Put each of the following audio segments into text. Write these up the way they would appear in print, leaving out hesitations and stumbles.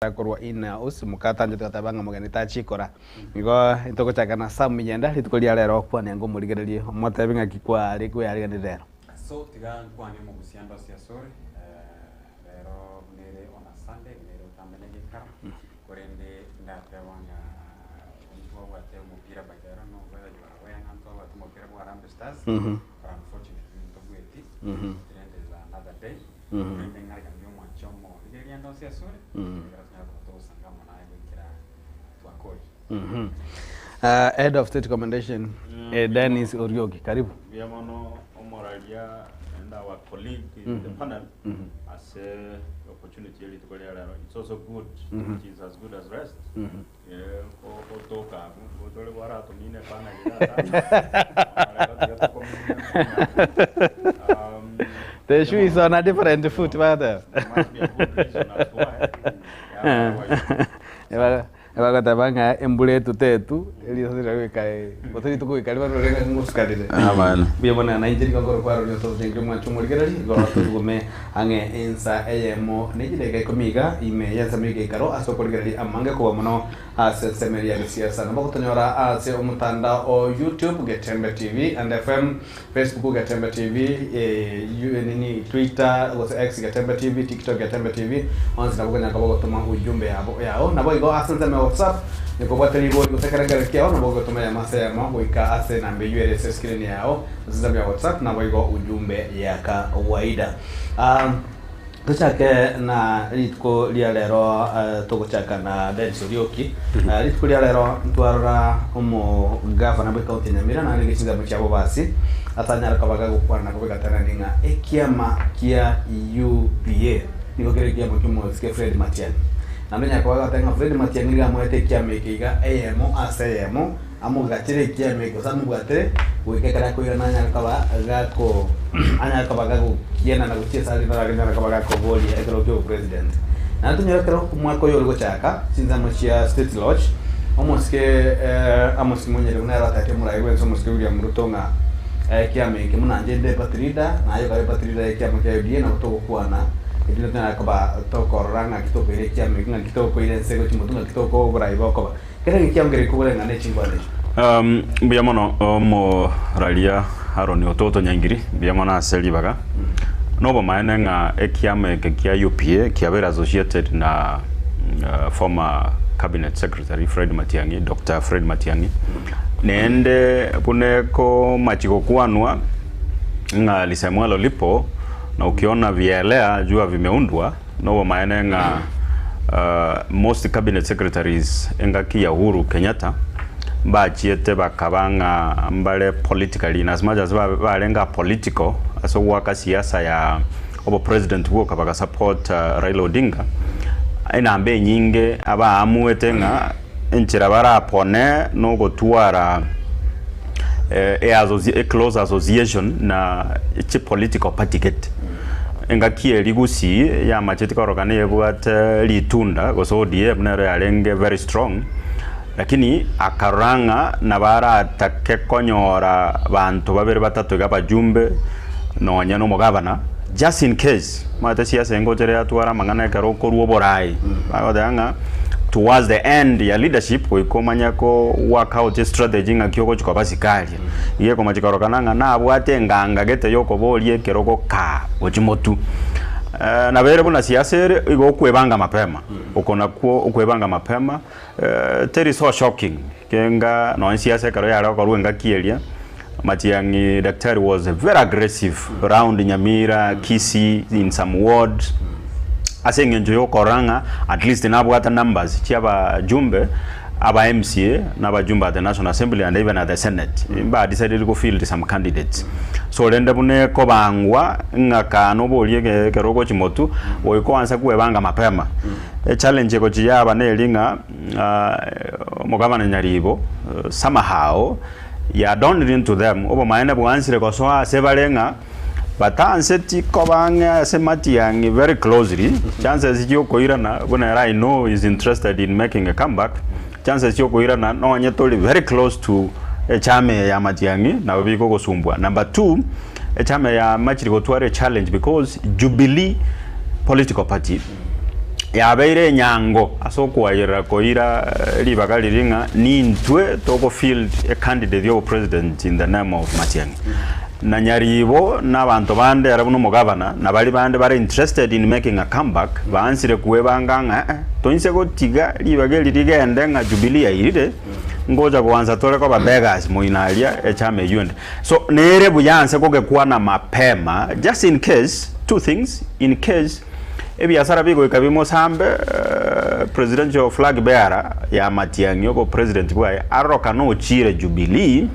Korwa ina usi mukata njoto katabanga mugani tachikora ngo itoko chakana samu yenda litukolia lero kwa nengo muligerelie motebinga kikwa liku ya ligani lero so tiga kwa ni mugusiamba sia sore lero nere ona Sunday nere utamenege kara korende ndapewanga untuwa wate mupira bagara no wala jwa wenga nto wate mupira wa Harambee Stars unfortunately ntobweti trend is another day korende ngari kan yo mwachomo ligeria ndo sia sore Head of State Commendation, Dennis Oriogi, karibu. We have Omoralia and our colleague in the panel as an opportunity to go there. It's also good, which is as good as rest. The shoe is on a different foot, rather. Must be a good reason as why. Tabanga embule tutetu ili sasa kai botari tuko kai baro renga muskadile bana bia bona na injiri ka goro kwaro nyoto tengre mwa chumo ligerali goro tuko me ange ensa eyemo nejile kai komiga ime yansa mige karo aso ko ligerali amange ko mono ase semeria ya siasa na bako tonyora ase omutanda o YouTube Getembe TV and FM Facebook Getembe TV nini Twitter was X Getembe TV TikTok Getembe TV once na bako nyakabo tuma ujumbe yao na boy go asante WhatsApp ni kwa watu libo kutekeleza kiao na bogo tumaya masema boika ase na mbeyure screen yao zizambi ya WhatsApp na bogo ujumbe ya kawaida tuchake na litko lialero tukochaka na Dennis Oriogi litko lialero ntwara omo governor be county Nyamira na ngisinga mchabo basi atanyara kabaga gukwana kubega tananinga ekiama kia UPA niko kile kiama kimo Fred Matiang'i namenya kwa tenga Fred Matiang'i ga mwete kiamekiga emo asemo amugatire kiameko samugwate wikekara ko yona nya kaba gako anya kaba gago kiena na guchesa ali na kaba gako boli ekero kyo president na tunyora kero mwako yo go chaka sinza machia state lodge omoske amosimonye le unara tate murai wenso moske William Ruto nga kiameke munanje de patrida na yo ga patrida kiameke bien na to kuana itu na kaba to koranga kitoko ile kiamwe nga kitoko ile sego chimutunga kitoko braiba koba kera ngikiamgere kubule ngane chingwane biamono mo ralia haroni ototo nyangiri biamono aseli baga nobo maana nga ekiame kia UPA kiabera associated na former cabinet secretary Fred Matiang'i Dr. Fred Matiang'i nende puneko machiko kuanwa nga lisemwalo lipo na ukiona vielea jua vimeundwa no maana nga most cabinet secretaries engaki Uhuru Kenyatta bachiete bakabanga mbale politically as much as balenga political aso waka siasa ya obo president wo kabaka support Raila Odinga ina ambe nyinge aba amuete nga enchira bara pone no gotwara a close association na each political party get engakie ligusi ya machetika rokane yebwat litunda goso ODM nero yalenge very strong lakini akaranga na bara atake konyora bantu babere batatu gabajumbe no nyano mugabana just in case mata siasa engotere atwara mangana ekaro koruo borai bagodanga towards the end ya leadership ko ikomanya ko work out strategy ngakioko chiko basikali iye ko machikaro kananga na abwate nganga gete yoko bolie keroko ka ochimotu na bere bona siasere igo kwebanga mapema ukona ko kwebanga mapema that is so shocking kenga no siasa karo yara ko ruenga kielia Matiang'i Daktari was very aggressive around Nyamira Kisii in some wards asenge njoyo koranga at least nabwata numbers chiaba jumbe aba MCA na bajumba at the National Assembly and even at the Senate imba decided to go field some candidates so lende bune ko bangwa ngaka no bolie keroko chimotu boyiko ansa kuwebanga mapema challenge ko chiyaba nelinga mugabana Nyaribo somehow ya don't into them obo maana bwansire ko so sebalenga batanseti kobanga Matiang'i very closely chances yoko irana when I know is interested in making a comeback chances yoko irana no nyetoli very close to chame ya Matiang'i na biko gosumbwa number 2 chame ya machiri gotware challenge because Jubilee political party yabeire nyango asokwaira koira libaga liringa ni ntwe toko field a candidate yo president in the name of Matiang'i na nyaribo n'abantu bande arabuno mugabana na bali bande bare interested in making a comeback bansire kuwebanganga tonse go tiga libaga lirigende nga Jubilee ayirire ngoja kuanza tole kwa babegas muinalia echame yuende so nere buyanse koge kwana mapema just in case two things in case ebiasara bigo ikabimo sambe presidential flag bearer ya Matiang'i yoko president bwaye aroka no chire Jubilee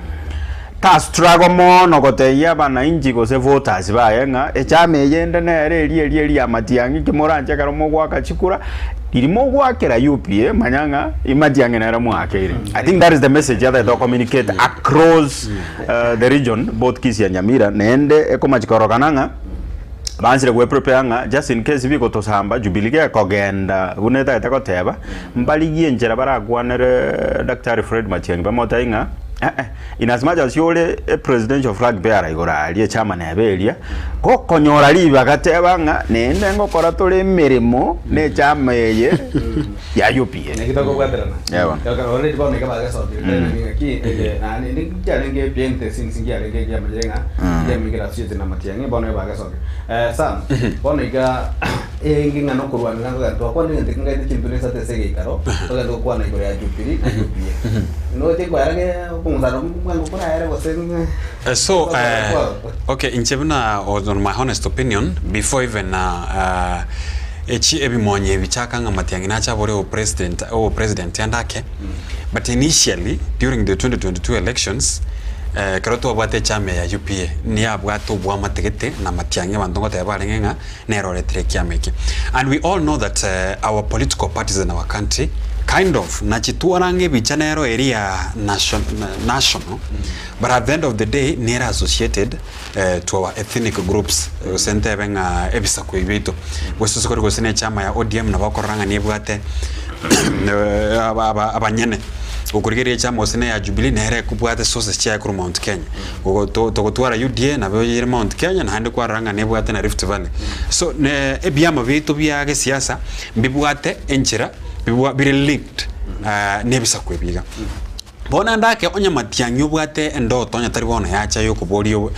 ta struggle mono goteya bana inji go se voters baye nga echame yende nere eri ya Matiang'i kimoranje karomo gwaka chikura irimo gwakera UPA manyanga Matiang'i nera mwakere. I think that is the message that they communicate across the region both Kisii and Nyamira nende ekomachikorokananga bansire kwe prepare nga just in case biko tosamba Jubilee kogenda uneta itakoteba mbaligie njera baragwanere Dr. Fred Matiang'i bamotainga in as much as yole a presidential flag bearer igorali chama na belia ko konyora liba gateba nga nende ngokora tole mirimo ne chama yeye ya UPA ne kitoko kwaterana yawa already ba meka baga sorti ki ani ni jalenge piente singi alenge ya majenga ya migration na Matiang'i bone baga sorti sam bone ga enginga no kurwana nga to kwa ndi ntinga ite chintune sate sege ikaro to ga kwa na igore ya Jubilee na UPA no te kwa rage okay, in Chebna, on my honest opinion, before even ebi monye bichaka nga Matiang'i nacha bore o president yandake, but initially during the 2022 elections karoto abate chame ya UPA ni abwato bwa mategete na Matiang'i bandongo tabarenga nerore trekiameke, and we all know that our political parties in our country kind of nachituarange bichanero area national but at the end of the day near associated to our ethnic groups sente benga ebisako ibito weso sokori gosene chama ya ODM na bakoranga nebwate abanyene ukurigerie chama osene ya Jubilee nere kubwate sources cha ku Mount Kenya togotwara UDA na byo Mount Kenya na hande kwa ranga nebwate na Rift Valley so ebyama bitu byage siasa mbibwate enchira bire linked nebisa kwebiga bona ndake onya Matiang'i ubwate endo tonya tari bona yacha yo kuborio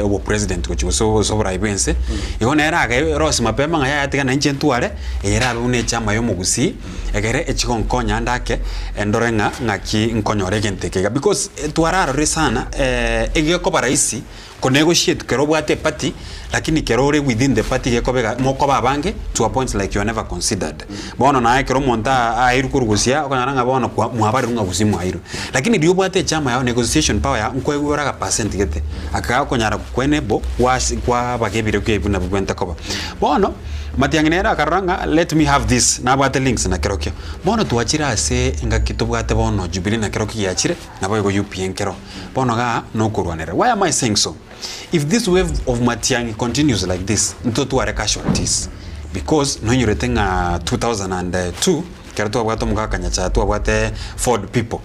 obo president ko so braibense igona eraga Rose mapema nga yatika na nchentuare era bune chama yo mugusi egere echikonkonya ndake endorenga ngaki nkonyore genteke because twararo resana egeko baraisi ko negotiate kero bwate party lakini kerore within the party gekobega moko babange to a point like you are never considered bono na kero monta airu kurugusia okanyaranga bono kwa muhabari runga gusimu airu lakini dio bwate chama ya negotiation power ya nkweguraga percent gete akaka konyara kwenebo kwa bagebire kwebuna bwenta koba bono Matiang'i nera karanga let me have this na bwate links na kerokyo bono tuachira ase ngakito bwate bono Jubilee na kerokyo yachire na boyo UPA nkero bono ga no kurwanera. Why am I saying so? If this wave of Matiang'i continues like this, ntoto are casualties because no yuretenga 2002 kerto abwato mukaka nyacha tu abwate Ford people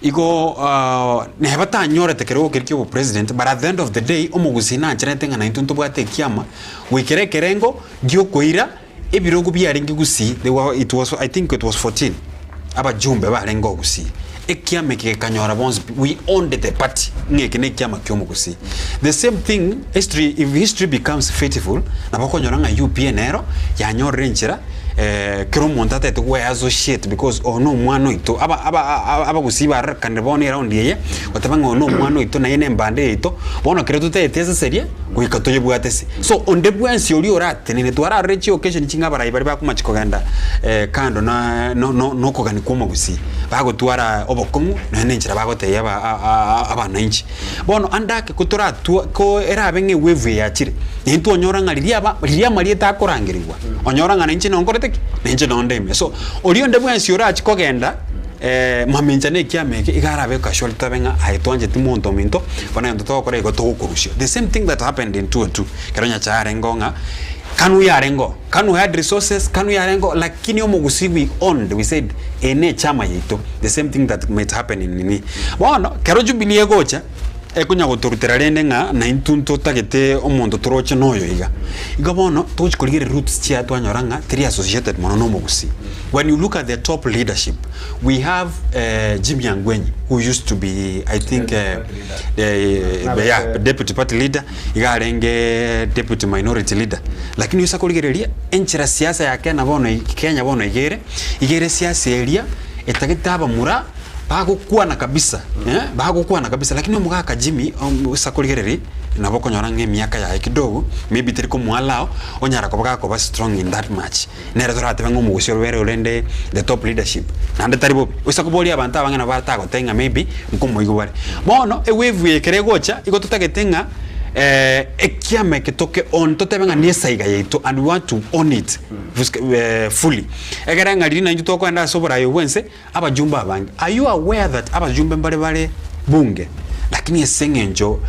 igo nebata nyore tekero kerkyo president but at the end of the day omugusina ncheretenga na intuntu bwate kiama wekere kerengo gyo koira ebirogo byarengi gusi I think it was 14 aba jumbe barengo gusi ekiame ke kanyora bonds we owned the party ngeke ne kiama kyomo gusi the same thing history if history becomes faithful na bakonyora nga UPA nero yanyorre nchira kero montate to we associate because ono mwano ito aba gusiba kanebone around yeye watabanga ono mwano ito na yene mbande ito bona kero tute tese serie kuikatoye bwatese so onde bwansi oli orate ne twara rechi occasion chinga barayi bari bakumachiko ganda kando na no kogani kuma gusi bago twara obokomu nene nchira bago te abana inchi bono andake kutora ko era benge wave ya chire nintu onyoranga liria marieta akorangirwa onyoranga ninchi nongorete ninchi nondeme so oli onde bwansi orachi kogenda mamenjane kiameke igarabe casualty benga aitonje timonto minto bana ndo to kore go to kurusho the same thing that happened in 2002 keronya chare ngonga kanu had resources kanu yarengo lakini omugusi we owned we said ene chama yito the same thing that might happen in nini bono kero Jubilee gocha ekunya guturutira rende nga na intunto tagete omonto toroche noyo iga bono tochi kuligire roots chia twanyoranga three associated mono no mugusi. When you look at the top leadership, we have Jimmy Angwenyi, who used to be, I think, deputy party leader, igarenge deputy minority leader. Lakini yusa kuligereria enchira siasa yake na bono Kenya bono igere siasa elia etagitaba mura bagukuwa na kabisa bagukuwa na kabisa, lakini omugaka Jimmy usakuligereri nabo konyorange miaka ya kidogo maybe teriko mwalao onyara kobaga ko strong in that match nere dorate bango mugusyo were urende the top leadership nande taribo usakuboli abantu abangana batago tenga maybe nkomo igobare bono wave yekere gocha igotutagetenga ekiame ketoke on totebenga nesaiga yetu and we want to own it fully egeranga lina njuto kwenda sobora yo wense abajumba abange. Are you aware that abajumba mbale bunge lakini esengenjo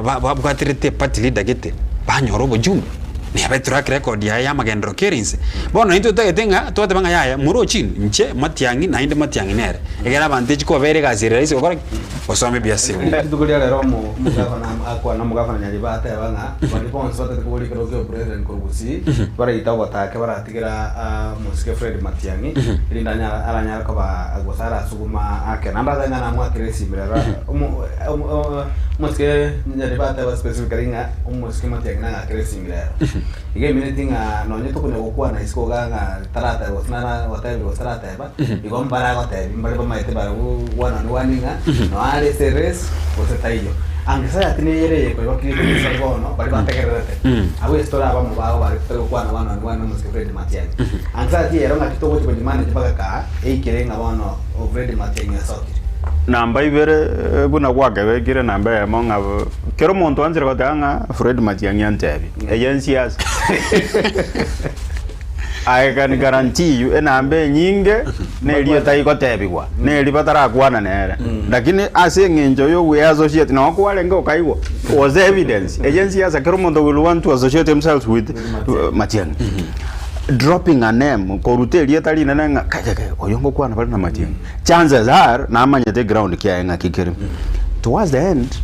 babwatirete party leader gete banyoro bojumba ni abe track record ya magendro kerinse bono into tagetenga twatebanga yaya muro chin nche matiangi na inde matiangi nere egera vantage ko bere gazire ise okora osome biasi tukulia lero mu mugavana akwa na mugavana nyali bata yabanga bali bonso tatekubuli kero president Korugusi bara itawa take bara tigira musike Fred Matiangi ilindanya alanya ko ba agosara suguma ake namba zanya na mwa kiresi mirara musike nyali bata ba specifically nga musike Matiangi na kiresi mirara ige minutinga no nyeto kune gukwa na isko ganga tarata wasnana hotel wastarata ba igom bara hotel mbale ba maite bara wana no waninga no ale seres osetayo angesa atine yere ko bakiri ko salgo no bali bategerete awu estora ba mo ba bari tero kwa na wana musike Fred Matiangi angesa ati ero ngati to go to manage baka ka kirenga wana o Fred Matiangi asoti namba ibere buna gwake wekire namba ya monga kero muntu anzira kotanga Fred Matiangi antebi agencies I can guarantee you enambe nyinge ne liyo tai kotebigwa ne libatara kwana nere lakini ase ngenjo yo we associate na kwale ngo kaiwo was evidence agencies kero muntu will want to associate themselves with Matiangi dropping a name koruteli etali nanga kakeke oyongo kwana bali na Matiangi chances are na amanyete ground kia nga kikere towards the end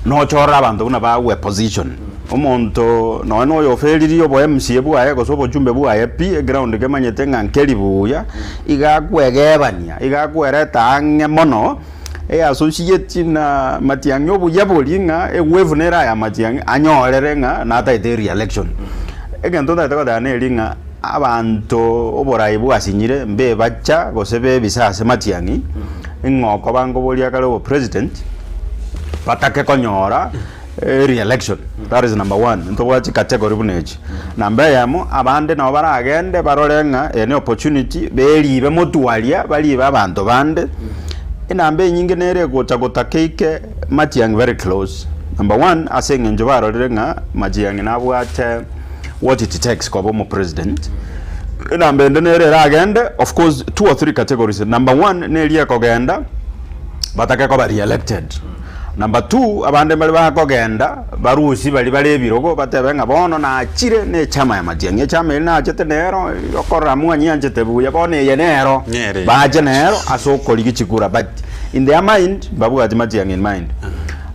no chora abantu kuna ba we position omonto no yo feliri yo bo MC buaye ko sobo jumbe buaye pi ground ke manyete nga nkelibuya igakwegebania igakwereta ange mono associate na Matiangi obuya bolinga wave nera ya Matiangi anyorere nga na taite re-election egento ndata dane linga abantu oborayi bwasinyire mbe bacha gosebe bisase Matiangi ingoko bango bolia kale president batake konyora re-election. That is number one. Into wachi category bunechi number yamo abande na bara agende barolenga any opportunity belibe motualia bali abantu bande inambe nyinge nere gocha gotakeike Matiangi very close. Number one asenga njobaro lenga Matiangi nabwate what it takes kwa bomo president inambe nere agende of course 2 or 3 categories. Number one nelia kogenda batake ko bari elected. Number 2 abande bali bakogenda barusi bali birogo batebenga bono na achire ne chama ya Matiangi chama ina achete nero okora mwanya anjete buya bone yenero ba jenero asoko ligichikura but in their mind babu ati Matiangi in mind.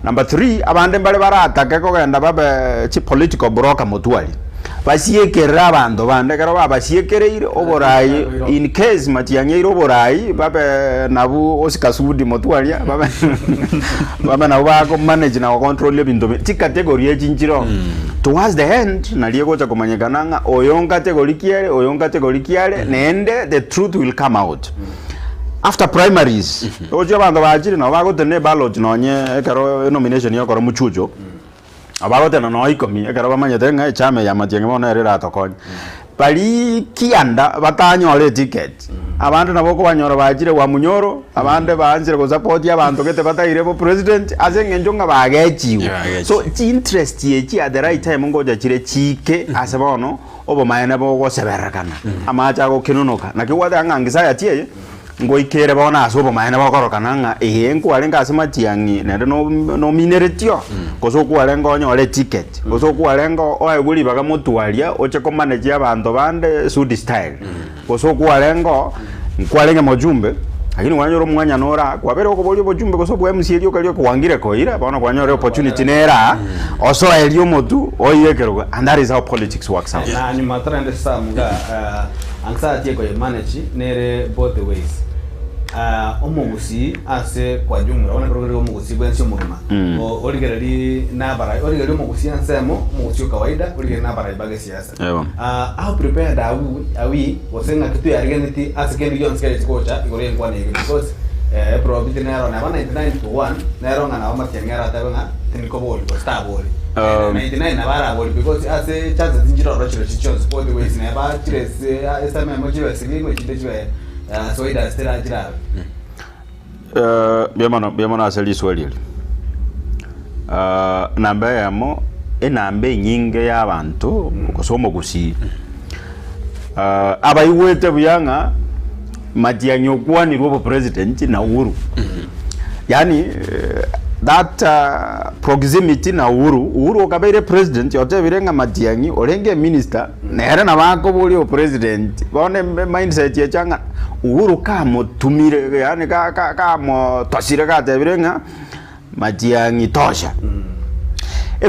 Number 3 abande bali baratake kogenda babe chi political broker mutuali basiekera abantu bande kero babasiekereire oborayi in case Matiangi iro oborayi babe nabu osikasudi mutualia babe na bako manage na control ebintu ti category echinjiro towards the end naliego cha kumanyekananga oyon category kiale nende the truth will come out after primaries ojo abantu bajiri na bagotene ballot nonye kero nomination yokoro muchujo abagote na ikomi ekara bamanyete nga chama ya Matiangi bona erera tokonya bali kianda batanyore ticket abantu nabo ko banyora bajire wa munyoro abande banzire ko support y'abantu gete batayire bo president azengenjo nga bagechiwe so interest ye at the right time ngoja chire chike asabono obo mayene bo go seberakana amacha go kinunuka nakiwade angangisa yatie ngoikere bona asobo mayene bo korokana nga enko alenga asema Matiangi nende no mineretio koso kwalenga onyore ticket koso kwalenga oyeguli baga mutualia oche ko manage abantu bande sudi style koso kwalenga mojumbe lakini wanyoro mwanya nora kwa bere ko bolio bojumbe ko sobo MC elio kalio ko wangire ko ira bana kwa nyoro opportunity nera oso elio motu oyekero, and that is how politics works out. Na ni matrende samuga angsa tie ko manage nere both the ways. Omugusi ase kwa jumla ona kero omugusi bwensi omurima oligereri nabara oligereri omugusi ansemo omugusi kawaida oligereri nabara ibage siasa how prepared are we wasenga kitu ya organity ase kendi yon skele kocha igore kwa ne because probably nero na 99 to 1 nero ngana wa matiangera tabanga tiniko boli ko star boli 99 na bara boli because ase chances njiro rochero chichons both the ways na ba chires esa memo chiwe silingo chidejwe so ida stera jira bemana asali swali namba yamo enambe nyinge y'abantu kusoma gusi abayiwete buyanga Matiang'i okwanirwa president na Uhuru yani that proximity na Uhuru okabaire president yotebirenga Matiang'i orenge minister nere na bako buli president bone mindset ye changa Uhuru kamo tumire yani kamo tosire katebirenga Matiang'i tosha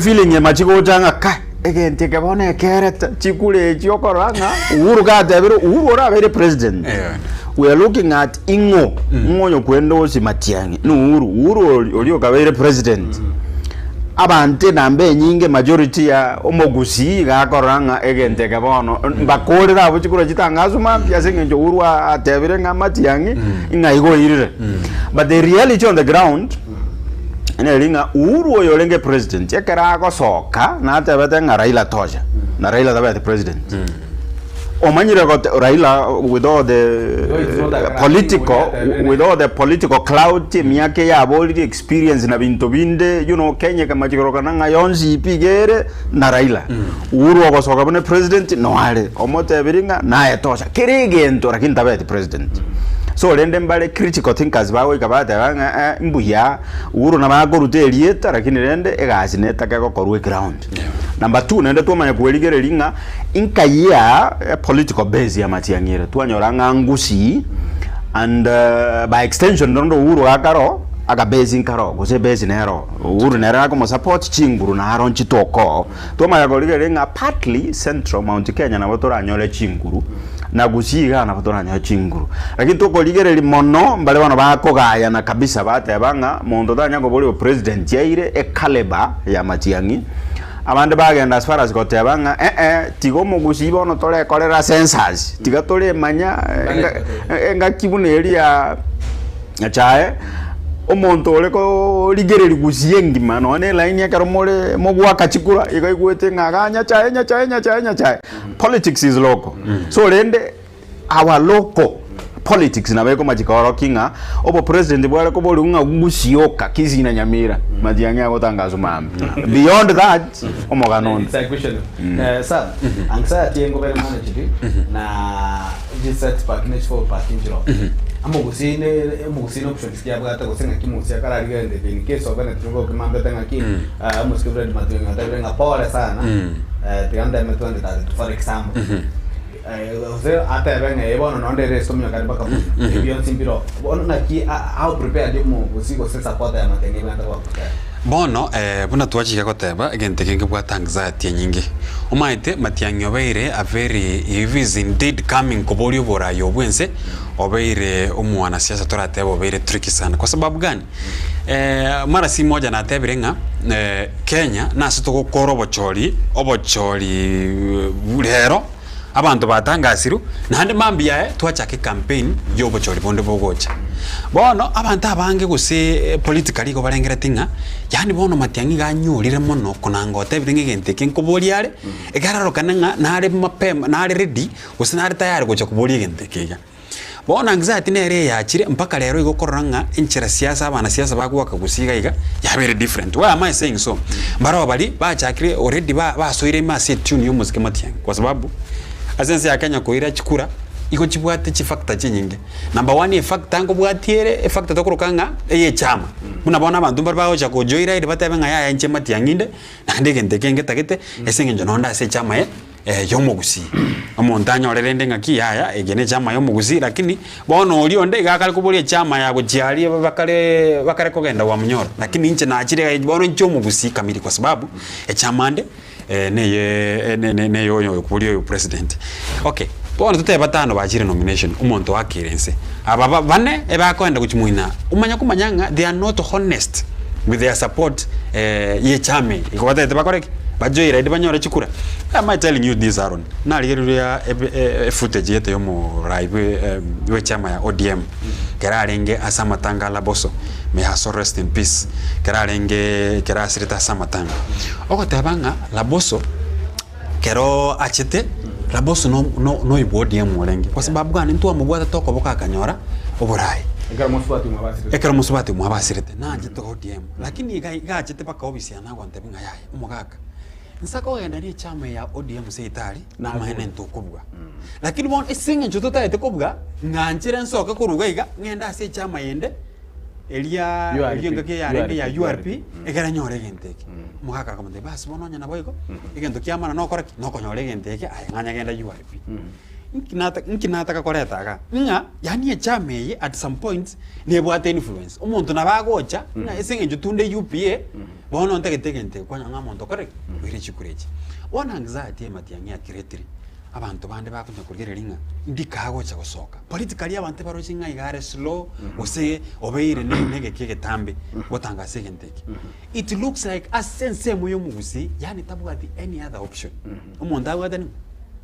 feeling ye machiko changa ka egente ke bone kereta chikule chiokoranga Uhuru katebiru Uhuru orabaire president we are looking at ingo ngonyo kwendo si Matiang'i no Uhuru oli okabaire president abante nambe nyinge majority ya omogusi gakoranga egente ke bono bakorera abo chikura chitangazo mapya sengenjo Uhuru atebire nga Matiang'i ingaigo irire but the reality on the ground elinga Uhuru oyolenge president yakara gosoka na atebete nga Raila tosha na Raila tabete president omanyire got Raila with all the political clout miake ya boli experience na bintu binde Kenya kama chikoroka nga yonzi ipigere na Raila Uhuru ogosoka bone president no ale omotebiringa na etosha kirigento lakini tabete president so lende mbale critical thinkers bawe kabata banga mbuya Uhuru na bagorute elieta lakini lende egasineta kako korwe ground number 2 nende twamanya kweligerelinga inkaya political base ya Matiang'i twanyoranga ngusi and by extension ndondo Uhuru akaro aga base inkaro gose base nero Uhuru nera ko support chinguru na aron chitoko twamanya kweligerelinga partly central Mount Kenya na botora nyole chinguru na gusiga na botora nyole chinguru lakini tokoligereri mono mbale bano bakogaya na kabisa batebanga mondo tanya ko boli president yaire e caliber ya Matiang'i abande bagenda as far as gotebanga tigo mugusi bono tole kolera census tiga tole manya enga kibuneri ya chae omonto oleko ligereri gusiengi mano ne line yakaro mole mogwa kachikura igaigwete ngaganya chae politics is local so lende our local politics na beko majikoro kinga obo president bwale ko boli unga gusioka kizina Nyamira Matiang'i agotangazo mambi beyond that omoganon it's a question sir anxiety ngo bere manage na just package for parking job amugusine option sikia bwata gosenga kimusi akara ligende in case of any trouble kimambe tanga ki muskibred Matiang'i atabenga pole sana tiganda metwende for example ata benga ebono nonde resto myo kali baka bion simpiro bono na ki how prepared mo usiko se support ya Matiang'i banda kwa bono buna twachika koteba agente kenge bwata anxiety nyingi omaite Matiang'i obeire a very if is indeed coming kobolio borayo bwense obeire omwana siasa torateba obeire tricky sana kwa sababu gani mara si moja na tebirenga Kenya na sitoko koro obochori lero abantu batangasiru nande mambia twachake campaign yobochori bonde bogocha bono abantu abange guse politically go barengera tinga yani bono Matiang'i ganyurire mono konangote biringe gente kenkoboliare egararokananga nare mapema nare ready guse nare tayari gocha kuboli gente kega bono anxiety nere yachire mpaka lero igokoranga enchera siasa abana siasa bagwaka gusiga iga ya very different why am I saying so mbaro bali bachakire already basoire ma set tune yo muziki Matiang'i kwa sababu asense ya Kenya koira chikura iko chibwate chi factor chinyinge number 1 e factor ngo bwatiere e factor tokurukanga eye chama munabona abantu barbaho cha kojoira ide batabenga ya enche Matiang'i na ndege ndekenge tagete esenge njonda se chama yomugusi omonto anyorere ng'aki yaya egene chama yomugusi lakini bono oli onde igakare kuburia chama ya guchiari bakare kogenda wa munyoro lakini inche nachire bono inche omugusi kamili kwa sababu echamande ne yo kuburia yo president okay bono tutebe batano bachire nomination umonto wakirense aba bane ebakoenda kuchimuina umanya kumanyanga they are not honest with their support ye chame ikobata tebakoreki bajoira ide banyora chikura. Am I telling you this, Aaron? Na ligeruya footage yete yomo live we chama ya ODM. Kera renge Asamatanga Laboso. May her soul rest in peace. Kera renge kera sirita Samatanga. Oko tabanga Laboso kero achete Laboso no ibu ODM molenge. Kwa sababu gani ntu amubwata toko boka kanyora oborai. Ekera musubati mwabasirete na jito ODM. Lakini iga achete paka obisi anagwa ntebinga yaye umugaka. Nsako genda ni chama ya ODM seitari na mahene ntokubwa lakini bon esinge njuto ete kubwa nganchire nsoka kuruga iga ngenda se chama yende elia ngake ya URP egera nyore genteke mugaka kamande basi bononya na boyiko igento kiamana no koraki no konyore genteke ay nganya genda URP nkinata kakoreta ga nga yani chama ye at some point nebwate influence umuntu nabagocha nga esinge njutunde UPA bono ntegetegente kwanya ngamonto koreki wirichi kurechi ona anxiety ematiangia kiretiri abantu bande bakunye kurgereringa ndikago cha gusoka politically abantu barochinga igare slow ose obeire nege kegetambe gotanga segenteki it looks like a sense moyo mugusi yani tabuga the any other option umuntu agwadani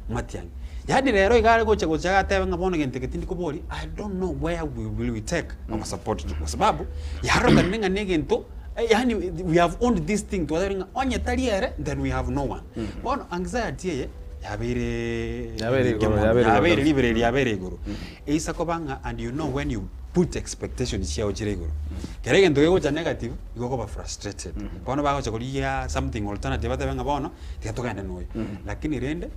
matiangi yani rero igare gocha gatebe ngabone genteke tindi kubori I don't know where we take our support kwa sababu yaro kaninga negento yani we have owned this thing to other onye taliere then we have no one bon anxiety ye yabere libre guru isa kobanga and you know when you put expectations here ochire guru kerege ndoge gocha negative igoko ba frustrated bono ba gocha kulia something alternative batebanga bono tikatogenda noyo lakini rende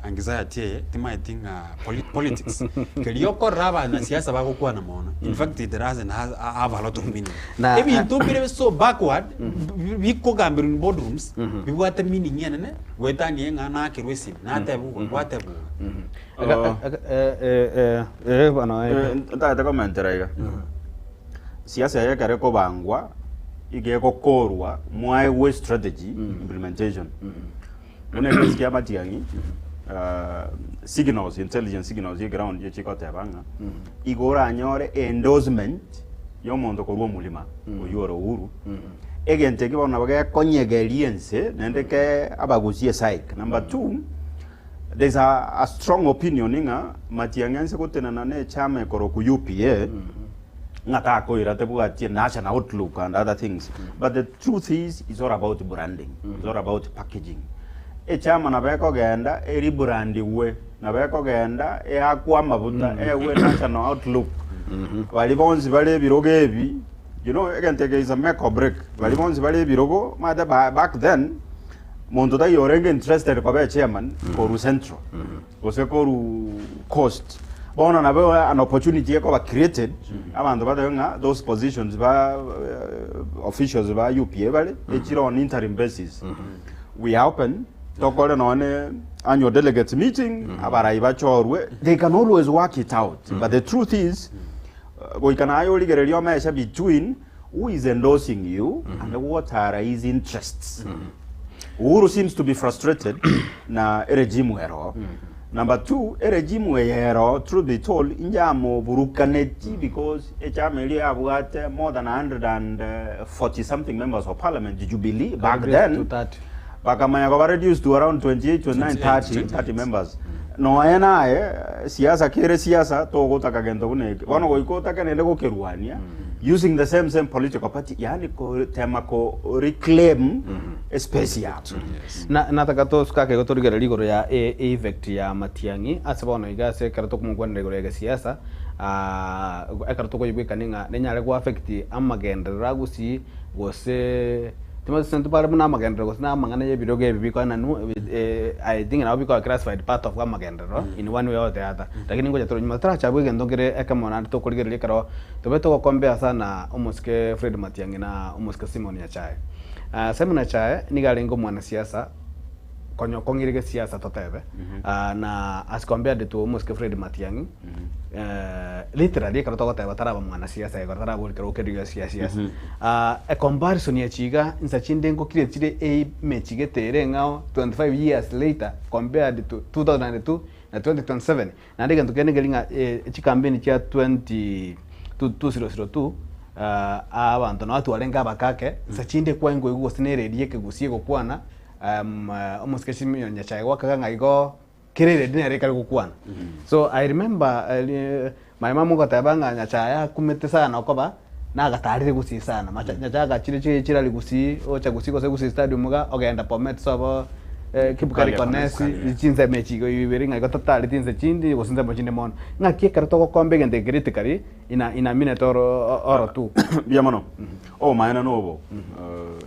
anxiety ye timaitinga politics kelioko raba na siasa bako kwa na maona in fact it doesn't have a lot of meaning ebi intopire so backward biko gambiru in boardrooms biwate meaning yana ne wetani yenga na kirwesi na tebu watebu bana ndata commentera iga siasa ya kare ko bangwa igeko korwa mwae strategy implementation When I matiangi signals, intelligence signals, ground, you check out Tabanga. Igora nyore endorsement, yomondo ko mulima, oyoro uru. Again, take on a conyegaliense, and take abagusia psych. Number 2, there's a strong opinion inga matianganse ko tenana chame koroku UPA. Natako iratebuati national outlook and other things. But the truth is, it's all about branding. It's all about packaging. Chama nabeko genda eribrandi we nabeko genda akwa mabuta we national outlook balibonzi bale biroge ebi you know again take is a make or break balibonzi bale birogo mada back then mondo da yorenge interested kwa chairman koru central ose koru coast bona nabe an opportunity yako ba created abantu badanga those positions ba officials ba UPA bale echiro on interim basis we open Tokole none annual delegates meeting abaraiba chorwe they can always work it out but the truth is we can only get a measure between who is endorsing you and what are his interests. Uhuru seems to be frustrated na regime wero. Number 2, regime wero, truth be told, injamo burukaneti because echameli have got more than 140 something members of parliament. Did you believe back then? Bakamaya got reduced to around 28, 29, 30 members. No ena siasa kere siasa togo takagento kune wano goiko takanende ko keruania using the same political party yani ko tema ko reclaim space ya na takato skake go torigera ligoro ya effect ya matiangi asabona igase karato kumugwanire go ya siasa ekarato ko yibwe kaninga nenyare go affect amagendera gusi gose Timo sentu para muna magendera gose na mangana ye bidoge ebi ko na I think now because classified part of magendera in one way or the other lakini ngoja toro nyuma tara chabwe gendo ngire ekamona to kuligere likaro to beto ko kombea sana umuske Fred Matiang'i na umuske Simon Nyachae Simon Nyachae ni galengo mwana siasa kongirige siasa totebe na as compared to Muske Fred Matiang'i literally karo totebe taraba mwana siasa ego taraba karo kediga siasa a comparison ya chiga insa chinde ngo kiretire e mechige tere ngao 25 years later compared to 2002 na 2027 na ndiga tukene gelinga chi campaign cha 2002 abantu no atu arenga bakake sachinde kwa ngo iguo sinererie kegusie gukwana Muske Simeon Nyachae wakaga ngaigo kirere dinere kali gukwana so I remember my mom got abanga Nyachae kumete sana okoba na gatarire gusi sana Nyachae gachire chira ligusi ocha gusi ko se gusi stadium ga ogenda pomet sobo kibukari konesi chinze mechi go iberinga iko totally tinze chindi gosinze machinde mon ngakie karto ko kombe gente critically ina minute oro tu yamano maana nobo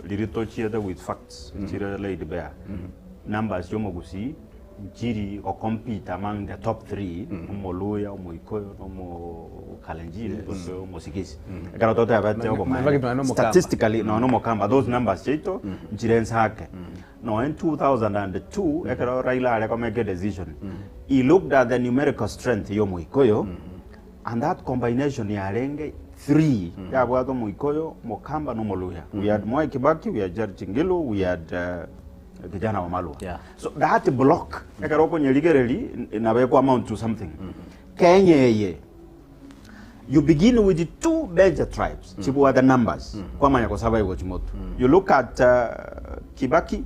lirito chieda with facts chira laid bare numbers yomo gusi jiri o compete among the top 3 mo Luya mo Ikoyo mo Kalenjin mo Sigisi kana tota abate ko statistically no mokamba those numbers chito jirensa hake no in 2002 ekaro Raila ale make a decision he looked at the numerical strength yo mo Ikoyo and that combination ya renge 3 ya bwato mo Ikoyo mo Kamba no mo Luya we had Mwai Kibaki we had George Ngilu we had Kijana Wamalwa. So that block ekaroko nyeligereli inawekwa amount to something. Kenya you begin with the 2 major tribes. Chibu are the numbers. Kwa manya kwa sababu iko chimoto. You look at Kibaki,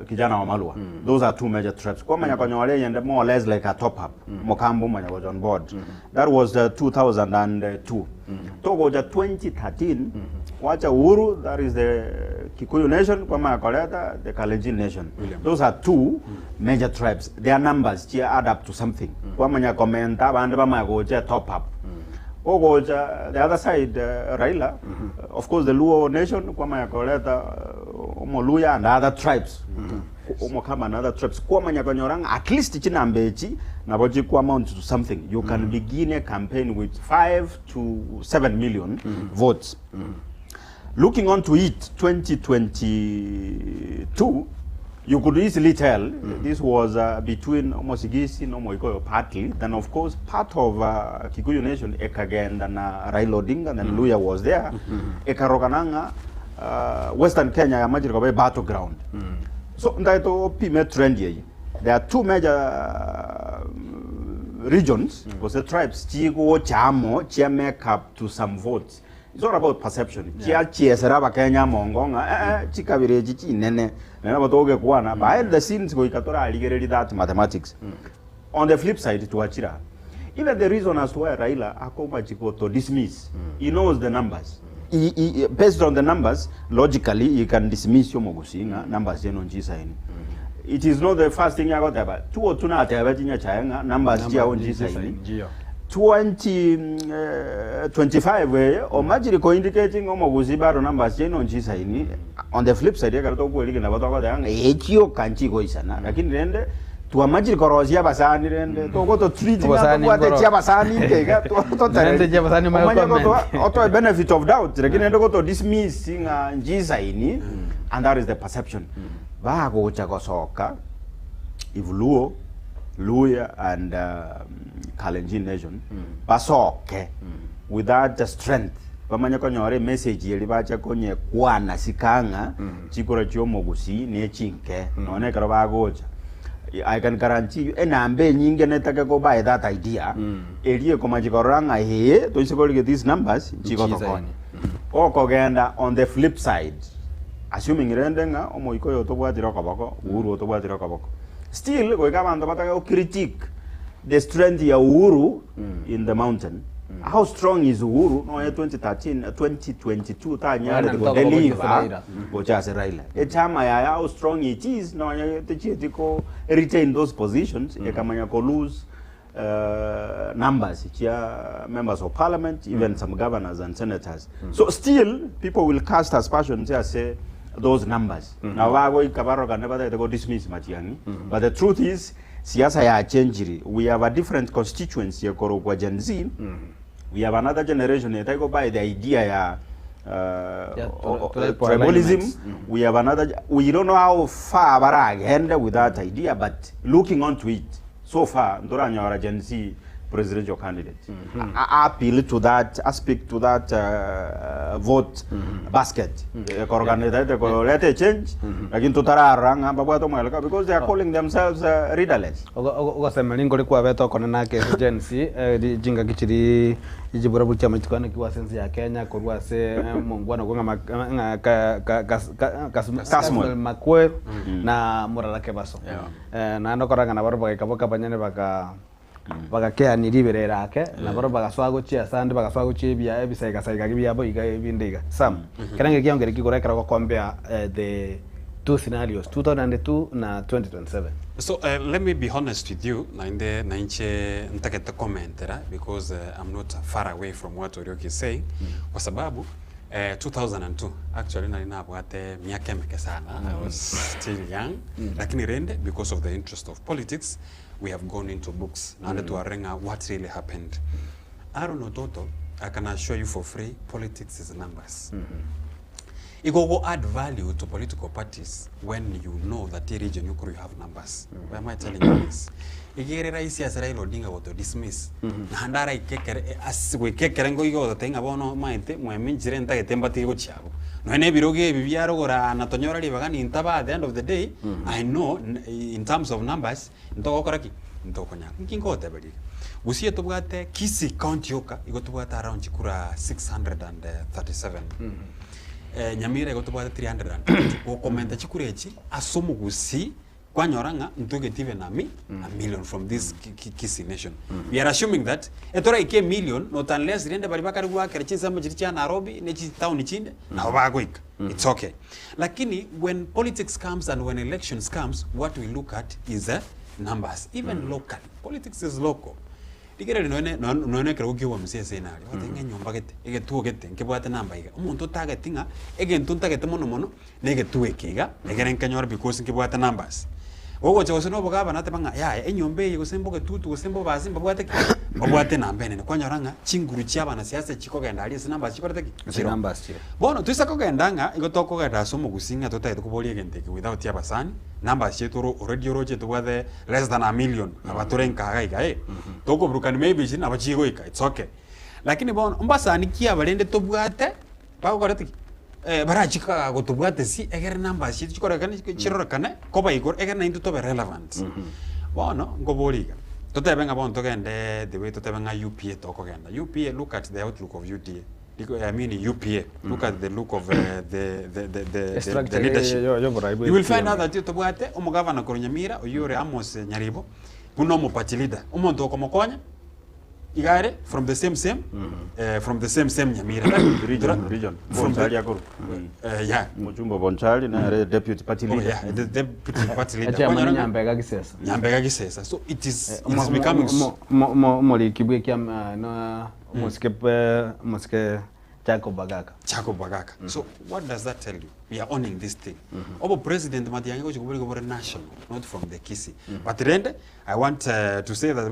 Kijana Wamalwa. Those are 2 major tribes. Kwa manya kwa nyawale yende more or less like a top up. Mokambo manya was on board. That was 2002. Togo 2013. Wacha Uhuru, that is the Kikuyu nation, kwa Mayakoleta, the Kalenjin nation. Those are 2 major tribes. Their numbers here add up to something. Kwa Manya komenta, bandaba Mayagoja top up. Ogoja, the other side, Raila, of course the Luo nation, kwa Mayakoleta, Luya and other tribes. Omokama and other tribes. Kwa Manya Konyorang, at least chinambechi, naboji kwa amount to something. You can begin a campaign with 5 to 7 million votes. Looking on to it, 2022, you could easily tell this was between Mosigisi and Moikoyo partly. Then, of course, part of Kikuyu Nation, Ekagenda and Raila Odinga, and Luya was there. Ekarogananga, Western Kenya, Majirikabe battleground. So, ndaito pime trend here. There are 2 major regions, because the tribes, Chigo, Chamo, Chia make up to some votes. It's all about perception. Chia seraba Kenya mongonga chikabire chichi nene nena batoge kwana behind the scenes go ikatora aligeredi that mathematics. On the flip side to Achira, even the reason as to why Raila akoma chiko to dismiss, he knows the numbers. He based on the numbers, logically you can dismiss your mogusinga numbers yenon chisaini. It is not the first thing I got about 2 or 2 na tebe chinya changa numbers chia on chisaini. 2025 or majority indicating baro numbers on chisaini. On the flip side yakarato kweli na batoko dang ekio kanchi go isana lakini rende tu amajiri korozia basani rende to go to treat nga to kwate chia basani kega to rende chia basani mayo auto benefit of doubt lakini rende go to dismiss nga chisaini and that is the perception ba go cha soka ivuluo Luya and Kalenjin nation basoke without the strength bamanya konyore message yeli bacha konye kwana sikanga chikora chomo gusi ne chinke none karo bagocha I can guarantee you enambe nyinge netake go buy that idea elie koma chikoranga he to isikoli get these numbers chikoto konye okogenda on the flip side assuming rendenga omoikoyo to bwatira kabako Uhuru to bwatira kabako still go kabanda bataka critique the strength ya Uhuru in the mountain. How strong is Uhuru? No, 2013, 2022, Tanya, go deliver, go just Raila. A time how strong it is, no, the Chietiko retain those positions, Ekamanyako lose numbers, members of parliament, even some governors and senators. So still, people will cast aspersions and say, those numbers. Now, I can never go dismiss Matiang'i, but the truth is, siasa ya change. We have a different constituency ya Korogwa Gen Z. We have another generation that go by the idea ya tribalism. We have another. We don't know how far Barag ended with that idea, but looking onto it, so far, Ndoranya Gen Z presidential candidate. I appeal to that, I speak to that vote basket. Let it change. Again, to Tararang, because they are calling themselves readerless. Malingo likuwa veto kona nake Gen Z, jinga kichiri ijibura bucha mchikwana kiwa sensi ya Kenya, kurwa se mungwana kunga Kasmuel Makwel na Muralake Baso. Na anokoranga na baruba ikaboka banyane bagakea niribere rake na baro bagaswago chia sande bagaswago chia bia ebisaiga saiga bia bo iga bindiga sam kanange kiongere kikorekera ko compare the two scenarios 2002 na 2027. So let me be honest with you, nainde nainche ntaketa commentera because I'm not far away from what Orioki is saying kwa sababu 2002 actually nabwate miaka mike sana. I was still young lakini rende because of the interest of politics we have gone into books and to arenga what really happened. I don't know Toto, I can assure you for free politics is numbers. It will add value to political parties when you know that the region you could have numbers. Why am I telling you this? Igere raisi as Raila Odinga to dismiss. Handara ikekere as we kekere ngo igo tenga bono maite mwemi jirenta getemba tigo chabo. No ene biroge bibiaro gora na tonyora libagani intaba at the end of the day. I know in terms of numbers ntoko koraki ntoko nya. Nkingo tebeli. Busie tubwate Kisii County yoka igo tubwate around chikura 637. Nyamira igo tubwate 300. Ko komenta chikurechi asomu Gusii kwanyoranga ntugetive nami a million from this Kisii nation. We are assuming that etora ike million not unless rende bali bakari gwa kerechisa mjiricha Nairobi nechi town chinde na bagoika. It's okay. Lakini when politics comes and when elections comes, what we look at is numbers. Even locally, politics is local. Digere noene kero kiwa msie senari. Watenga nyomba gete, ege tuo gete, nkebwate namba iga. Umuntu targetinga, ege ntunta gete mono, nege tuwe kiga, ege renkanyora because nkebwate numbers. Ogo chawo sino bogaba nate banga ya enyombe yego sembo getutu go sembo bazi mbabwate nambene ne kwanyoranga chinguru cyaba na siasa chikogenda ali sinamba chikorete ki Numbers chire. Bono twisa kogenda igo tokogenda somo gusinga totaite kuboli genteke without yabasani numbers chetoro already roche tubwathe less than a million abaturenka gaiga toko brukani maybe jina abachigo ika it's okay. Lakini bono mbasani kia balende tobwate bakorete ki barachika gotubwate si egere numbers chikorekane chirorekane koba igor egere na into to be relevant. Bono ngoboliga totebenga bono togende the way totebenga UPA tokogenda UPA look at the outlook of UDA. I mean UPA look at the look of the leadership. You will find out that tobwate omugavana Nyamira oyure Amos Nyaribo kuno mo party leader umuntu okomokonya igare from the same Nyamira region Bonchali yakuru yeah Mujumbo Bonchali na deputy party leader. Yeah, the deputy party leader Nyambega Gisesa. So it is becoming moli kibwe kya no moske Jacob Bagaka. So what does that tell you? We are owning this thing. Obo president Matiang'i go chukubuli national, not from the Kisii. But then I want to say that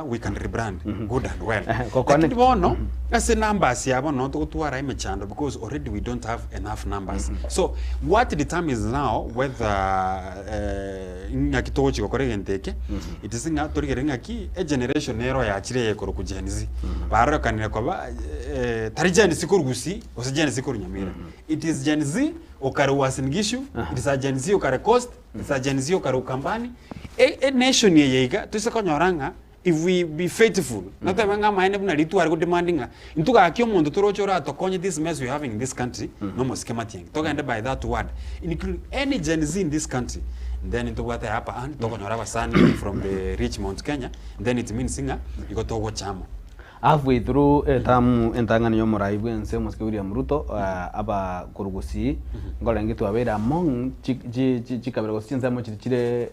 we can rebrand good and well. Lakini bono as a numbers ya bono to tuara imechando because already we don't have enough numbers. So what determines now whether ngakitogo chikokore genteke it is nga torigerenga ki a generation ero ya chire yekoro ku Gen Z. Baro kanira kwa tari Gen Z kuru Gusii ose Gen Z kuru Nyamira. It is Gen Z okare Uasin Gishu, it is a Gen Z okare Coast, it is a Gen Z okare Ukambani. A nation yeiga tusekonyoranga if we be faithful. Not that maende buna litu ari demandinga. Intuka akio mondo torochora tokonye this mess we having in this country. No more schematic. Toka by that word. Include any Gen Z in this country. Then into what hapa and tokonyora basani from the Richmond Kenya. Then it means singa you got to go chamo. Halfway through entangani yo moraibu ense moske William Ruto aba Gusii ngolengi twabera among chikabero sinza mo chire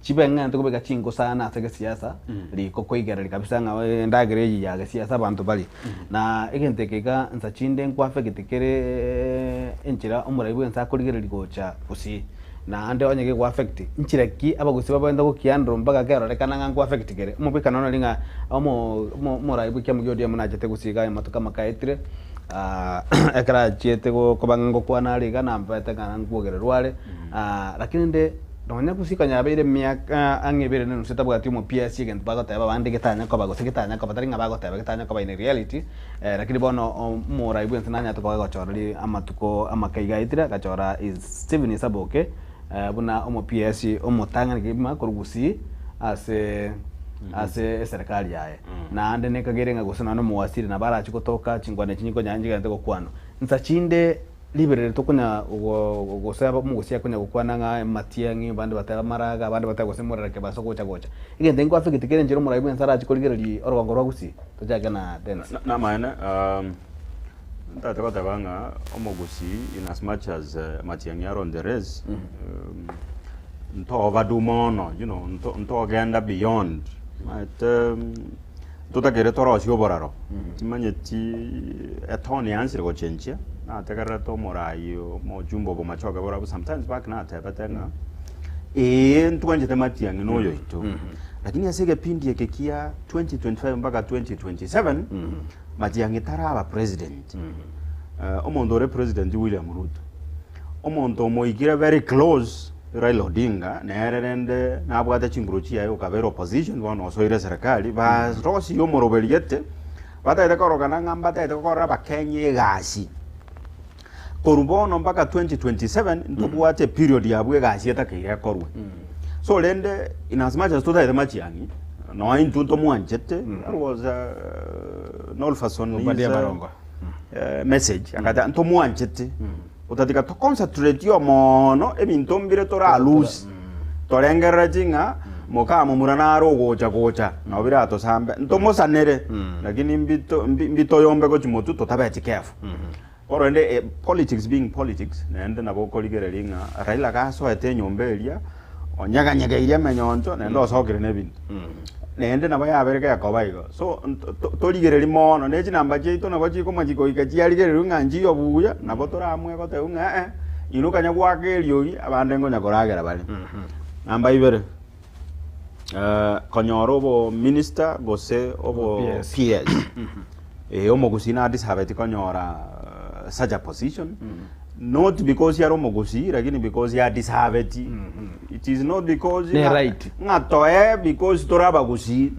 chibenga ntoko bega chingo sana atege siasa liko koigera kabisa nga ndagere ya siasa bantu bali na egentekeka nsachinde nkwafe gitekere enchira omuraibu ensa koligera ligocha Gusii na ande onye ge affect nchireki abagusiba benda gukiandro mpaka kerorekana ngangu affect kere mubikana no linga mo raibu kya mugyo munajete gusiga matuka makaitire ekara chiete go kobango kwana riga na mpete kana ngugererware lakini nde nonya kusika nyabeire miaka angebere no setabwa timo PS again bago taba bande getanya ko bago sekitanya ko bataringa bago taba getanya ko ba in reality lakini bono mo raibu ntananya to bago chorali amatuko amakaiga itira kachora is Steven Isaboke buna omo PS omo tanga ngima kurugusi ase serikali yae na ande ne kagere ngagusana no muwasiri na bara chikotoka chingwane chinyiko nyanje gante ko kwano nsachinde liberere tokunya gosaba mugusia kunya gukwana nga matiangi bande batara maraga bande batara gosemura ke baso gocha igende ngo afike tikere njiro muraibu nsara chikoligeri orwango rwagusi tojaga na dance na maana ntataka tabanga omogusi in as much as matiangi are on the race nto overdumono nto genda beyond tutakere torosi oboraro timanyeti etoni answer go change na tekara to morayo mo jumbo bo machoga bora sometimes back na tabatenga ntuanje tematiangi noyo ito lakini asige pindi yekekia 2025 mpaka 2027 matiangi taraba president omondore president William Ruto omondo moigira very close Raila Odinga nerende nabwate chingruchi yayo kabero opposition wano soire serikali ba rosi yo morobeliete bataite korogana ngamba taite korra bakenye gasi korubono mpaka 2027 ntubwate period yabwe gasi etakire korwe so lende in as much as today the machiangi no intunto mwanchete that was Nolfason message akata nto mwanchete utatika to concentrate yo mono ebintombire tora lose torengera jinga moka mumurana ro gocha na obira to sambe ntomo sanere lakini mbito yombe ko chimotu to tabeti careful oro ende politics being politics na ende nabo koligere linga Raila ka so ete nyomberia onyaga nyaga iria menyonto na ndo sokire ne bintu nende nabo yabereka yakobaigo so toligere limono nechi namba cheito nabo chiko machiko ikachialigere runganji yobuya nabo toramwe ko teunga inuka nyabwake lyogi abande ngo nyakoragera bali namba ibere konyoro bo minister gose obo PS omogusina adisabeti konyora such a position not because yaro mogusi lakini because ya dishabeti it is not because right ngatoe because toraba gusi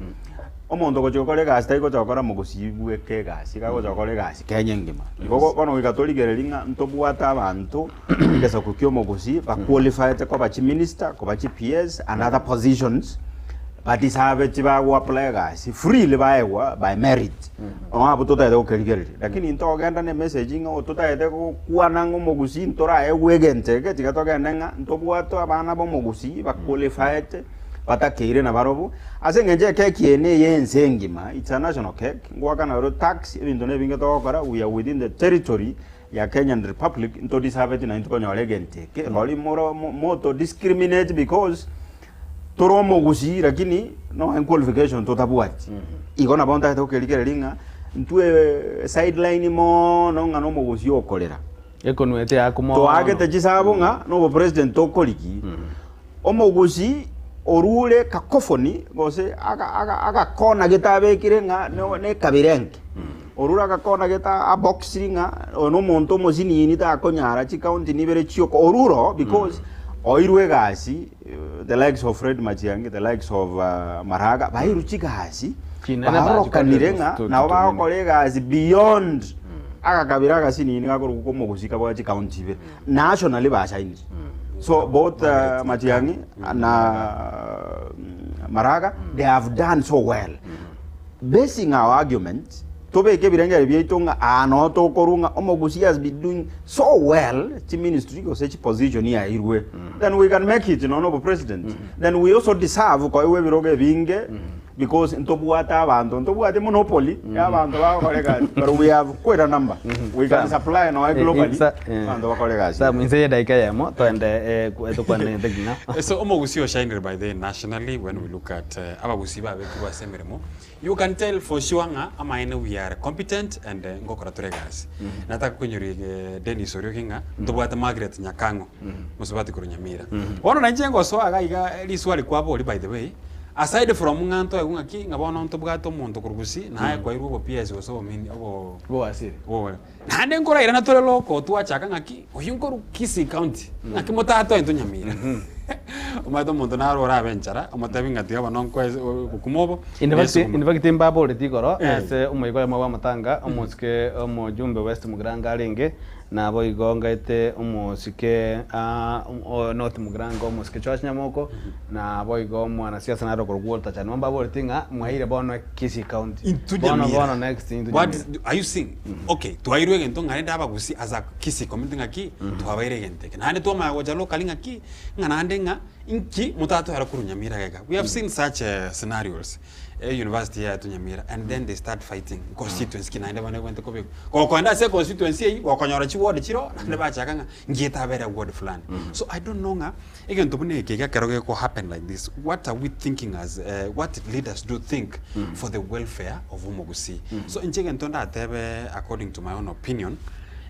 omondo ko chokole gasi taiko chokora mogusi bweke gasi kago chokole gasi kenyengima iko kono wikatoligerelinga ntobwata abantu ngesa kukyo mogusi ba qualified ko ba chi minister ko ba chi PS and other positions but dishabeti ba wa apply gasi freely by merit abuto taide okeligere lakini ntogenda ne messaging ototaide ko kuanango mogusi ntora ewegente ke tikatogenda nga ntobwato abana bo mogusi ba qualified batakeire na barobu asengeje keki ene yensengima international cake ngwaka na ro tax ibintu ne binga tokora we are within the territory ya Kenyan Republic into dishabeti na ntokonya olegente ke roli moto discriminate because toro mogusi lakini no qualification totabuati igona bonta tokeligere linga ntue sideline mo no ngano mogusi okolera ekonwete akumo to agete chisabunga no president tokoliki omogusi orule kakofoni gose aga kona gitabe kirenga ne kabirenke orura kakona geta a boxinga ono monto mozini ni ta konyara chi county ni bere chioko oruro because oirwe gasi the likes of Fred Matiang'i the likes of Maraga bairu chigasi barokanireng'a nabo bakolegasi beyond akakabiraga sinini gakoruko mogusika bwa county be nationally bashaini so both Matiang'i na Maraga they have done so well basing our argument tobeke birengere byetonga anoto korunga omogusi has been doing so well to ministry or such position here irwe then we can make it no president then we also deserve ko ewe biroge binge because ntobwata abantu ntobwate monopoly y'abantu bakore kazi but we have quite a number we can supply no globally abantu bakore kazi sa mwinse daika yamo twende tukwane tegina So omogusio shine by the nationally when we look at abagusi ba beku basemeremo you can tell for sure nga amaine we are competent and ngokora turegas nataka kunyuri Dennis Oriokinga ntobwata Margaret Nyakango musubati kurunyamira wono nanjengo so aga liswali kwabo by the way aside from nganto egungaki ngabona ntobwato muntu kurugusi naye kwa irugo PS so mini obo asiri nande nkora ira natole loko tuachaka ngaki oyunkoru Kisii County ngaki motato ento nyamira umato muntu narora benchara amatabinga tiaba nonko kukumobo in fact imbabo letikoro ase umuyigo wa matanga umuske umujumbe West Mugranga alenge nabo igongaite umusike North Mugranga umuske Church Nyamoko nabo igo mwana siasa naro kurugulta cyane mbabo letinga mwahire bono Kisii County bono next into what are you seeing okay tuairwe gento ngane ndaba gusi aza Kisii community ngaki tuabaire gente nande to ma goja local ngaki nganande nga inki mutato ara kurunyamira gaga we have seen such scenarios university ya tunyamira and then they start fighting constituency kinaenda bana kwente ko kwanda se constituency wakonyora chi ward chiro nande bachaka nga ngita bere ward fulani so I don't know nga again to bune kega karoge ko happen like this what are we thinking as what leaders do think for the welfare of Umugusi so inchege ntonda atebe according to my own opinion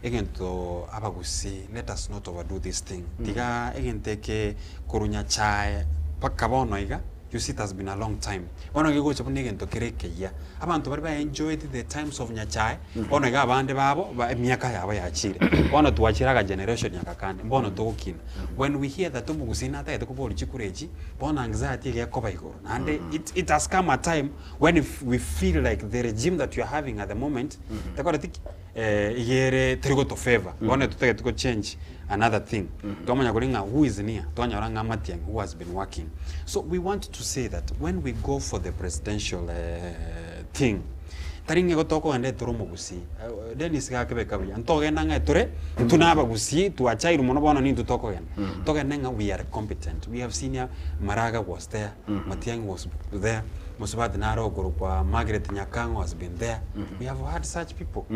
again to abagusi let us not overdo this thing tiga again teke kurunya chai pakabono iga you see it has been a long time ono gego chapune again to kereke ya abantu bari ba enjoyed the times of nyachai ono ga bande babo miaka yabo yachire ono tuachiraga generation yakakande mbono tokina when we hear that Umugusi na ta ko chikureji bona anxiety ge koba igoro and it has come a time when if we feel like the regime that you are having at the moment takora tiki yere trigo to favor bona tutake tuko change another thing tomanya kulinga who is near tonya ranga matiang who has been working so we want to say that when we go for the presidential thing taringe gotoko ande turo Umugusi Dennis ga kebe kabri antoge nanga tore tunaba gusi tuachairu mono bona ni tutoko gen toge nanga we are competent we have senior Maraga was there Matiang was there Musubati Naro Gurukwa Margaret Nyakango has been there we have had such people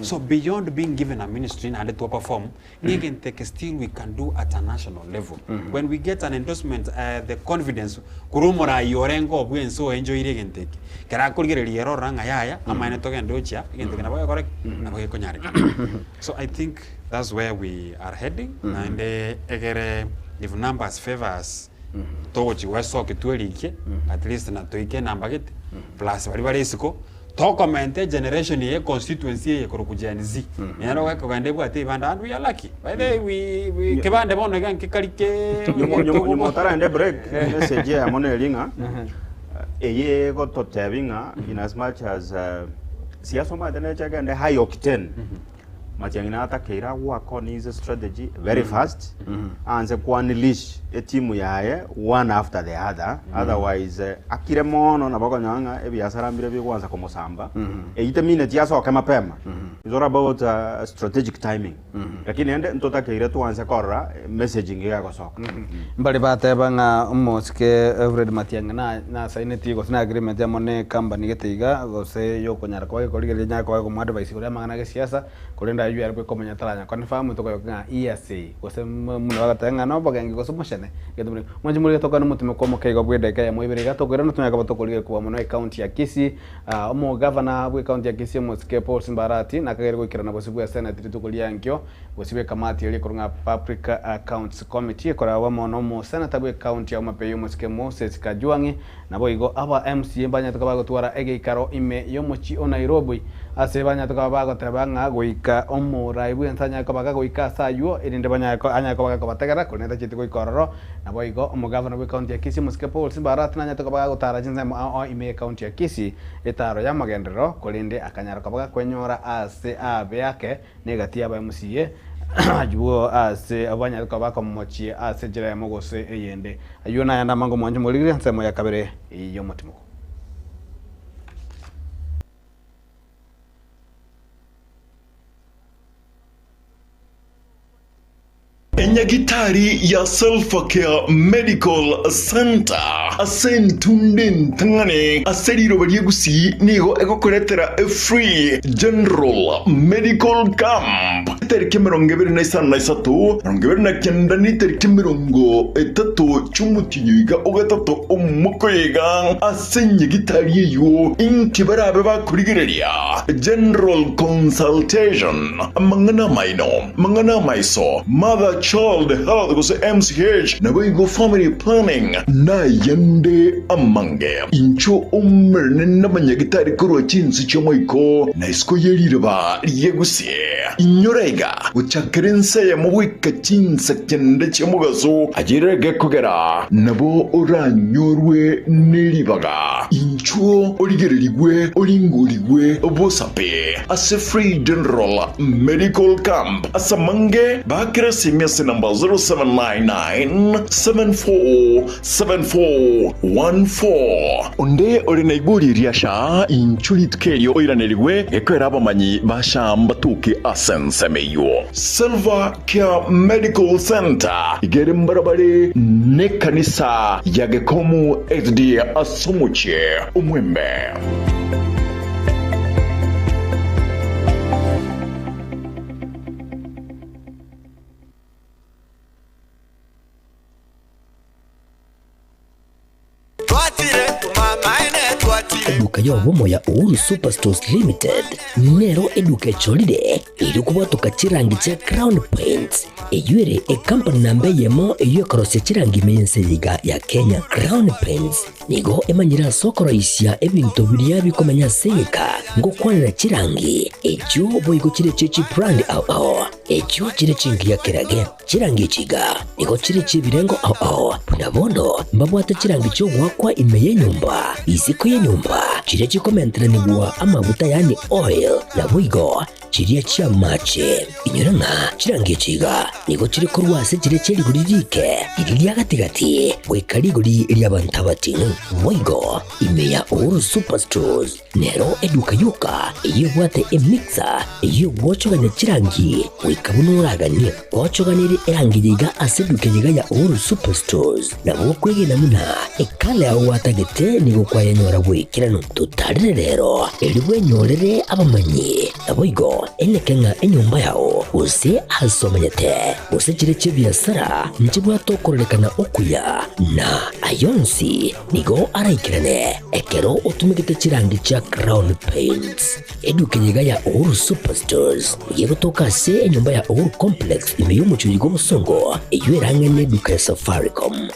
so beyond being given a ministry and to perform still we can do at a national level when we get an endorsement the confidence kurumora yorengo bwen so enjoy igenteke kara kurgere yero ranga yaya amane token docha igenteke naboye correct naboye konyare so I think that's where we are heading and egere if numbers favors tochi weso kitwelike at least na toike namba gete plus bari isiko to comment generation ye constituency ye kurukujenzi yaro ka kande bwate banda and we are lucky by the we kebande bono gan kikalike nyomo tara ende break message ya monelinga eye go to tabinga in as much as siaso ma dene chaga ende high octane Matiangina atakira work on his strategy very fast and unleash a team yae one after the other otherwise akire mono na bakonyanga ebiasara mbire bikwanza komosamba eitemine tiaso kama pema is all about strategic timing lakini ende ntotakira tuanze kora messaging yako soko mbali bateba nga umuske Everett Matiangina na saineti go na agreement ya mone company geteiga go se yokonyara kwa koligere nyako ko advice kuri amangana ge siasa kulinda URP komenya talanya confirm to ko nga ESA go se muno bagatanga no bagengi go somoshene getumuri manje muri toka no mutume ko mokego bwede ka ya moibere gato kwera no tunyaka batokolige kuba muno account ya Kisii omo governor bwe account ya Kisii muske Paul Simbarati na kagere go kirana bosibu ya senate tukolia nkyo bosibe kamati ile kurunga public accounts committee kora wa mono mo senator bwe account ya mapeyo muske Moses Kajwangi nabo igo aba MCA banya tukabago twara ege ikaro ime yomochi o Nairobi ase banya tukabago tabanga goika omo raibu ntanya kabaga goika sayuo irinde banya anya kabaga bategera koneta chiti goikororo nabo igo omo governor bwe account ya Kisii muske Paul Simbarati nanya tukabago tara jinza o ime account ya Kisii etaro ya magendero kolinde akanyara kabaga kwenyora ase abe yake negatia ba MCA ajuo ase abanya ko bakomochi ase jira ya mogose eyende ayuna yanda mango mwanje mulire nsemo ya kabere iyo mutimo enyagitari ya Self-Care Medical Center asentunde ntangane aseriro bariegusi nigo egokoretera a free general medical camp tariki 23 ni tariki 30 cy'umutiyiga ugatatu umukoyega asenyagitari yo inkibarabe bakurigereria general consultation mangana maiso mother child health gose MCH na go family planning na yende amange incho umerne n'abanyagitari kuro cinsi cyo moiko na isko yerirba yegusie inyorega ucakerense ya mubika cinsa kende cyo mugazo agirege kugera nabo uranyorwe niribaga incho origererigwe oringurigwe obosape as a free general medical camp asamange bakresi mesi number 0799747414 onde orina iguri riasha inchuri tkeyo oiranirigwe ekwera abamanyi bashamba tuke asensemeyo Self-Care Medical Center igere mbarabare ne kanisa yagekomu SD asumuche umwembe. Eduka yobomo ya Uhuru Superstores Limited nero eduka echolide iri kubatuka chirangi cha Crown Paints eyuere company nambe yemo eyokorose chirangi meyenseyiga ya Kenya. Crown Paints nigo emanyira soko raisia ebintu biria bikomenya seyika ngo kwanira chirangi echo boigo chire chechi brand ao echo chire chingi ya kerage chirangi chiga nigo chire chibirengo ao punabondo mbabwate chirangi cyo gwakwa imeye nyumba iziko ye nyumba chire chikomentre nigwa amavuta yani oil na boigo chiria chia mache inyoranga chirangi chiga nigo chire kurwase chire cheri guririke iriya gatigati wekariguri iri abantabatinu boigo imeya Uhuru Superstores nero eduka yuka iyo bwate emixer iyo bwochoganya chirangi wikabunuraganye bwochoganire erangi yiga aseduke yiga ya Uhuru Superstores na bokwege namuna ekale aho watagete nigo kwa yenyora bwikirano tutarire rero eriwe nyorere abamanyi aboigo enekenga enyumba yao use hasomanyete use chire chibiasara nchibwa tokorelekana okuya na ayonsi nigo araikirane ekero utumikite chirangi cha Crown Paints eduke yiga ya Uhuru Superstores yego toka se enyumba ya Uhuru Complex imeyumucho yigo musongo eyuerange neduka ya Safaricom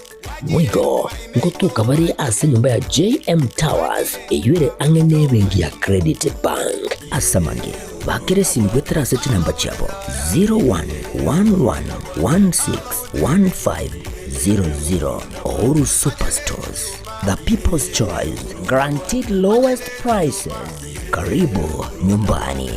mwigo ngotuka bari ase nyumba ya JM Towers eyuere angene bengi ya Credit Bank asamange bakeresi mbwetrase chinamba chabo 0111161500 Uhuru Superstores, the people's choice, guaranteed lowest prices. Karibu nyumbani.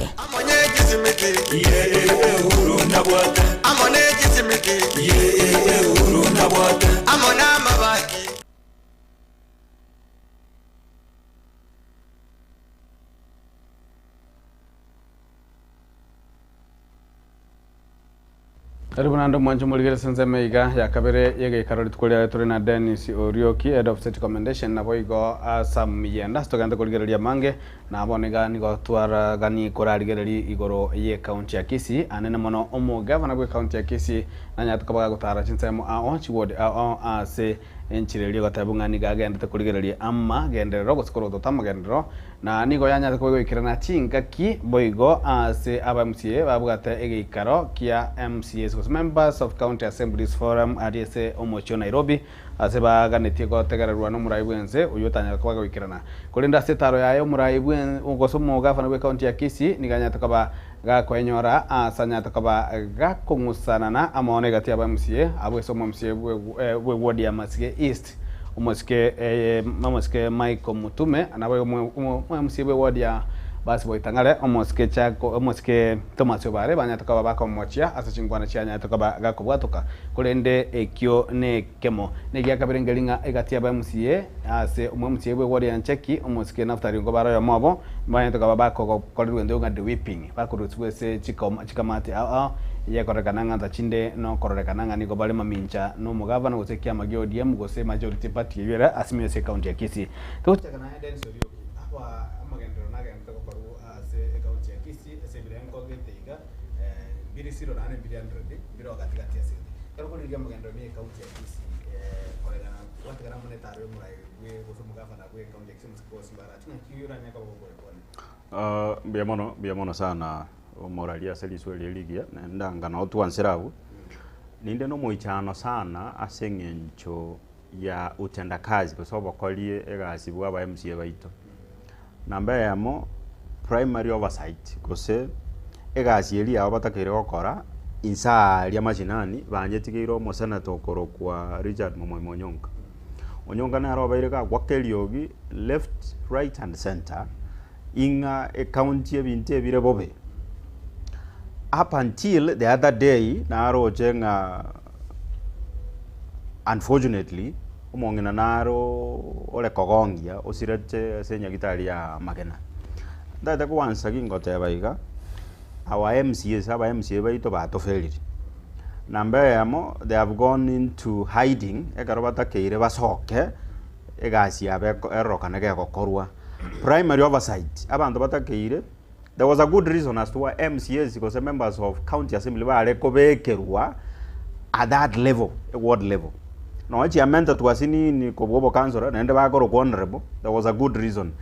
Karibu nando mwanjo muligere senze meiga ya kabere yege karoli tukolia turi na Dennis Orioki head of state commendation na boigo Sam Yenda stoganda kuligereria mange na abonega nigo twara gani koraligereria igoro ye county ya Kisii anene mono omo governor gwe county ya Kisii na nyatukabaga gutara chinsemo aonchi ward ase enchireri gatabungani gagenda kuligereria amma genderero gosikoro dotama gendero na nigo yanya ko ikirana chinga ki boigo ase aba MCA babugate egikaro kia MCAs was members of county assemblies forum adese omocho Nairobi ase baganete gotegererwa no muraibwenze uyotanya kwaga ikirana kulinda setaro yayo muraibwen ugosomo gavana we county ya Kisii niganya takaba gakwenyora asanya takaba gakungusanana amone gati aba MCA abweso MCA we ward ya Masige East umoske Michael Mutume anawe MCA we ward ya basi boitangale omoske chako omoske Thomas Obare banya takaba bakomochia asachingwana cyanya takaba gakobwatoka kulende ekyo ne kemo negia kabirengelinga egati aba MCA ase MCA we ward ya Ncheki omoske Naftari ngo baro ya mobo banya takaba bakokolirwe ndo nga de whipping bakurutwese chikamati ya korekana nganta chinde no korekana ngani go bale mamincha no mugavana gose kiama gyo ODM gose majority party yera Asmio se county ya Kisii to chakana eden sorio hapa amagendero naga mtako koru se county ya Kisii se bilengo geteiga biri siro nane biliandrede biro katikati ya sidi kero kuri gya magendero ni county ya Kisii korekana watu kana mune taro murai we gose mugavana we county ya Kisii ko simbara tuna kiyura nyaka bo biamono sana moralia selisweli ligia ndanga na otwanserabu ninde no moichano sana asengencho ya utendakazi kwa sababu kolie egasi bwa ba MCA baito namba yamo primary oversight kose egasi eli abo batakire gukora insa lia machinani banyetigiro mo senator koro kwa Richard Onyonga Onyonga na robaire ka gwakeliogi left right and center inga e county ebinte bire bobe up until the other day naro jenga unfortunately umongena naro ole kogongia osirete senya gitari ya Magena ndata kuansa kingote baiga our MCAs aba MCA baito batofeliri namba yamo they have gone into hiding ekarobata keire basoke egasi yabe erokana ke gokorwa primary oversight abantu batakeire. There was a good reason as to why MCAs, because members of county assembly were kobekerwa at that level, ward level. No, it's amended to asini ni kobobo councillor and bagoro honorable. There was a good reason.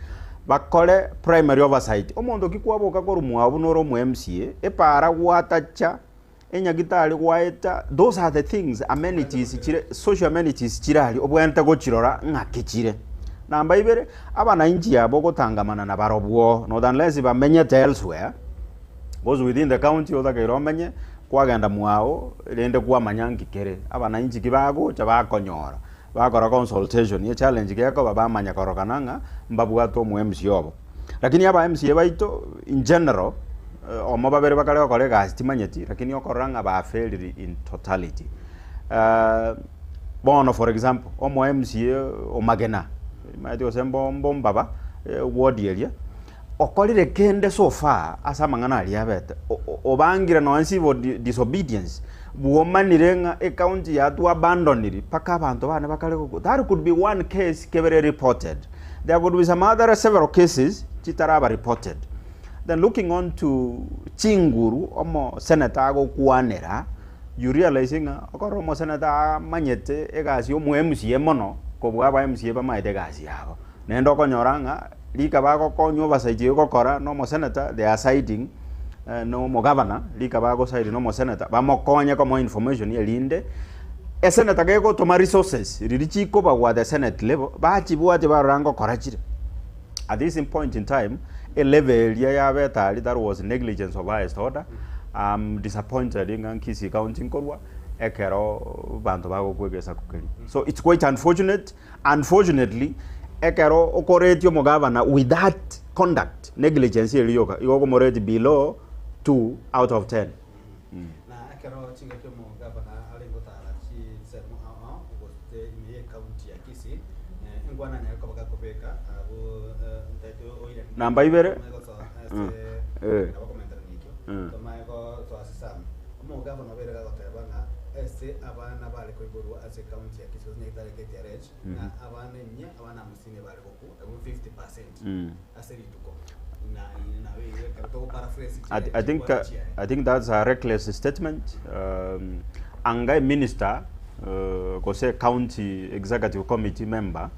Bakole primary oversight. Omondo kikuwa boka koru muabu noro mu MCA. Epara watacha enyagitali waeta. Those are the things, amenities, social amenities chirali. Obuenta go chirora ngakichire. Namba ibere abana inji yabo gotangamana na barobwo no than less bamenye elsewhere goes within the county oda kairomenye kwagenda muao rende kwa manyangi kere abana inji kibago chabakonyora bakora consultation ye challenge keko baba manya korokananga mbabwato mu MC obo lakini aba MC baito in general omo babere bakale bakole gas timanyeti lakini okoranga ba failed in totality bono for example omo MCA o Magena madio sembo mbaba ward area okolire kende so far asa mangana ali abete obangira no civil disobedience buomanirenga account ya tu abandoniri paka abantu bane bakale ko that could be one case kebere reported. There could be some other several cases chitaraba reported. Then looking on to Chinguru omo senator go kuanera you realizing okoro mo senator manyete egasi omu MCA mono ko bwa MCA ba maite gasi yabo nendo konyoranga lika bago konyo basaije gokora no mo senator they are citing no mo governor lika bago side no mo senator ba mo konye ko mo information yelinde e senator gego to resources ririchi ko ba wa the senate level ba chibwa te ba rango korachire at this point in time a level ya betali that was negligence of highest order. I'm disappointed in Kisii County Nkorwa ekero bantu bago kwegesa kukeli. So it's quite unfortunate. Unfortunately, ekero okoretio mo governor with that conduct negligence iliyoka yoko moreti below 2 out of 10. Na ekero chingeke mo governor alingotala chi semo ugote imiye county ya Kisii ngwana nyako bakakopeka abo ntaito oile namba ibere governor berega gotebanga ese abana bali koiburu ase county ya Kisii ne dale KTRH na abana nya abana musine bali goku 50% ase rituko na we kato paraphrase I think that's a reckless statement. Angai minister ko se county executive committee member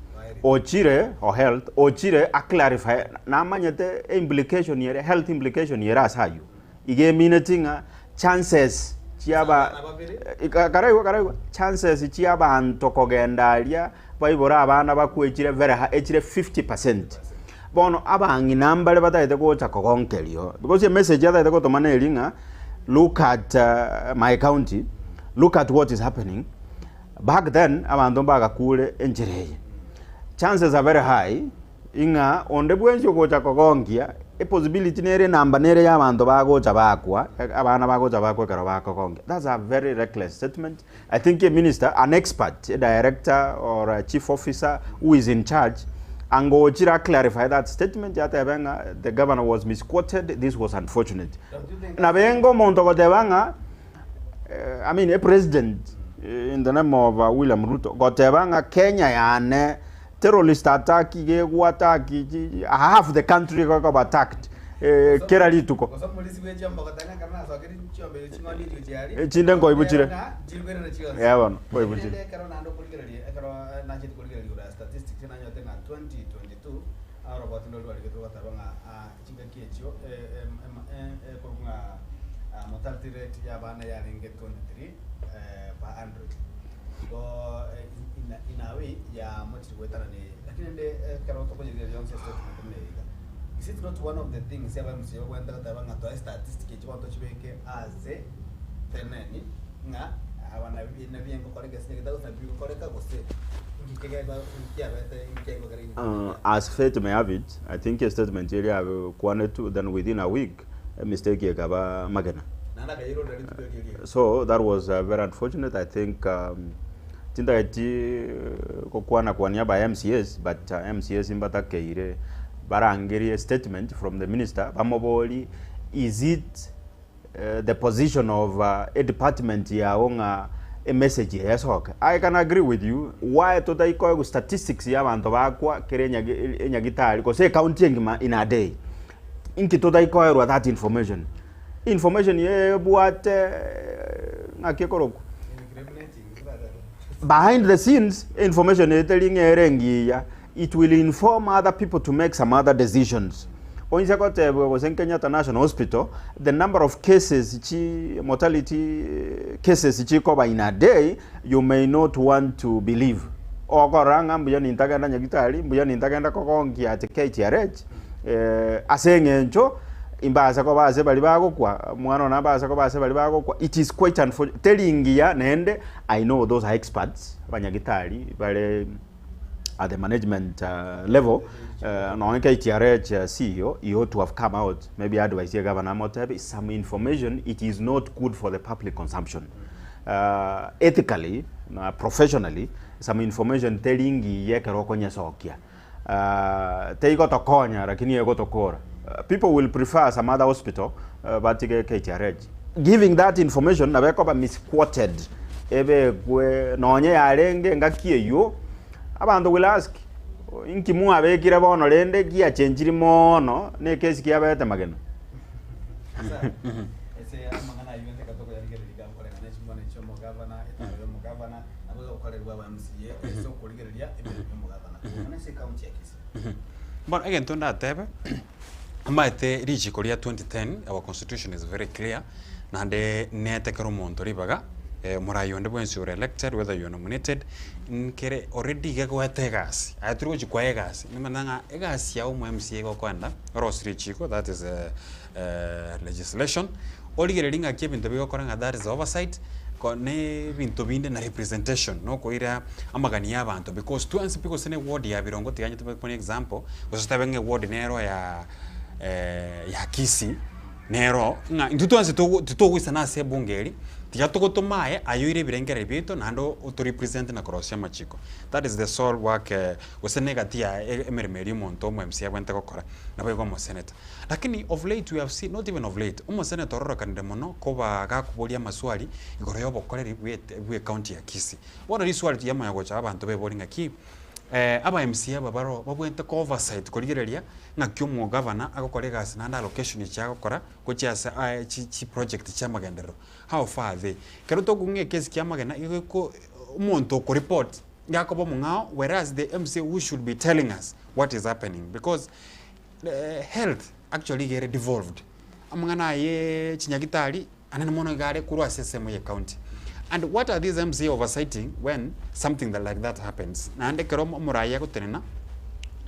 ochire or health ochire a clarify na manyete implication yere health implication yere asayu ige minatinga chances chiaba karaiwa chances chiaba antokogendalia baibora abana bakwechire very echire 50%. Bono abangi nambale bataite ko chakogonkelio because the message yataite ko tomana elinga look at my county, look at what is happening. Back then abantu bagakule enjereye chances are very high inga onde bwenjo ko chakogongia a possibility nere namba nere ya bantu bagocha bakwa abana bagocha bakwa karo bakogongia. That's a very reckless statement. I think a minister, an expert, a director or a chief officer who is in charge ango chira clarify that statement yata benga the governor was misquoted. This was unfortunate. Na bengo monto ko tebanga I mean a president in the name of William Ruto gotebanga Kenya yane terrorist attack ge attack half the country got attacked kerali tuko kwa sababu polisi weje ambako tanga kana so kiri chombe chingoni jari chinde ngo ibuchire jilbere na chiyo yeah bana ngo ibuchire karo nando kuligerali karo na chiti kuligerali ura statistics na nyote na 2022 ahora kwa tindo lwa ligeto katabanga chinga kiecho kurunga mortality rate ya bana ya ringe 23 per 100 so in a way ya mochi kwetana ni lakini nde karo to kwenye young statement ne is it not one of the things yaba msiyo kwenda katabanga to statistics chiwanto chibeke aze teneni nga abana bina biengo koreka singa tabi koreka gose as fate may have it, I think a statement area have quantity then within a week a mistake yakaba magana. So that was very unfortunate. I think tinda eti kokwana kwa niaba ya MCS but MCS imbata keire barangeri a statement from the minister bamoboli is it the position of a department ya onga a message yes okay I can agree with you why to dai ko statistics ya bantu bakwa kerenya nyagitali because counting in a day inki to dai ko that information ye buat ngakekoroko behind the scenes information telling erengi ya it will inform other people to make some other decisions. Was in Kenyatta National Hospital, the number of cases, mortality cases cover in a day, you may not want to believe. Okoranga mbuyani intagenda nyagitali, mbuyani intagenda kokongi ati KTRH, asengencho, imbaza ko baze bali bagokwa, mwana na baza ko baze bali bagokwa. It is quite unfortunate. Telling ya nende, I know those are experts, banyagitali, bale at the management level, no KTRH CEO, you ought to have come out, maybe advise the governor Motebi, some information, it is not good for the public consumption. Ethically, professionally, some information telling ye kerokonya sokia. Teigo to konya, rakini ego to kora. People will prefer some other hospital, but KTRH. Giving that information, na bekoba misquoted. Ebe kwe nonye arenge ngakie yo. Abantu will ask inki mu abekira bono lende kia chenjiri mono ne kesi kia bete mageno ese amangana yende katoko ya ligeri ligam kole ngane chimone chomo governor etayo mo governor abo kole bwa MCA so kuligeria ebe mo governor ngane se county ya kisi but again to that tebe amate reach korea 2010 our constitution is very clear na de nete kero monto ribaga murayo onde when you are elected whether you are nominated nkere already gego ategas atrugo chikwa egas nimandanga egas ya umu MCA go kwanda rosri chiko that is legislation oligere linga kebinto bigo koranga that is oversight kone binto binde na representation no koira amagani y'abantu because to answer because ne ward ya birongo tiganye to for example ustabenge ward nero ya kisi nero nga nduto anse to wisana se bungeri Tiatokotomae ayuire birengere bito nando to represent na korosya machiko. That is the sole work wasenegatia emermeri monto mu MCA kwenta kokora na bego mo senator. Lakini of late we have seen not even of late umo senator ro kande mono koba gakubolia maswali igoro yobo koreri we county ya Kisii. Bona riswali yama yagocha abantu bebolinga ki aba MCA babaro babwente ko oversight koligereria na kyomo governor agokorega sinanda allocation cyagokora ko cyasa chi project cyamagendero how far they karuto gunge case kyamagena igeko umuntu ko report yakobo mungao whereas the MCA who should be telling us what is happening because health actually get devolved amangana ye chinyagitali anana mono gare kuru assessment ye county. And what are these MCA oversighting when something like that happens? Nande keromo muraya kutenena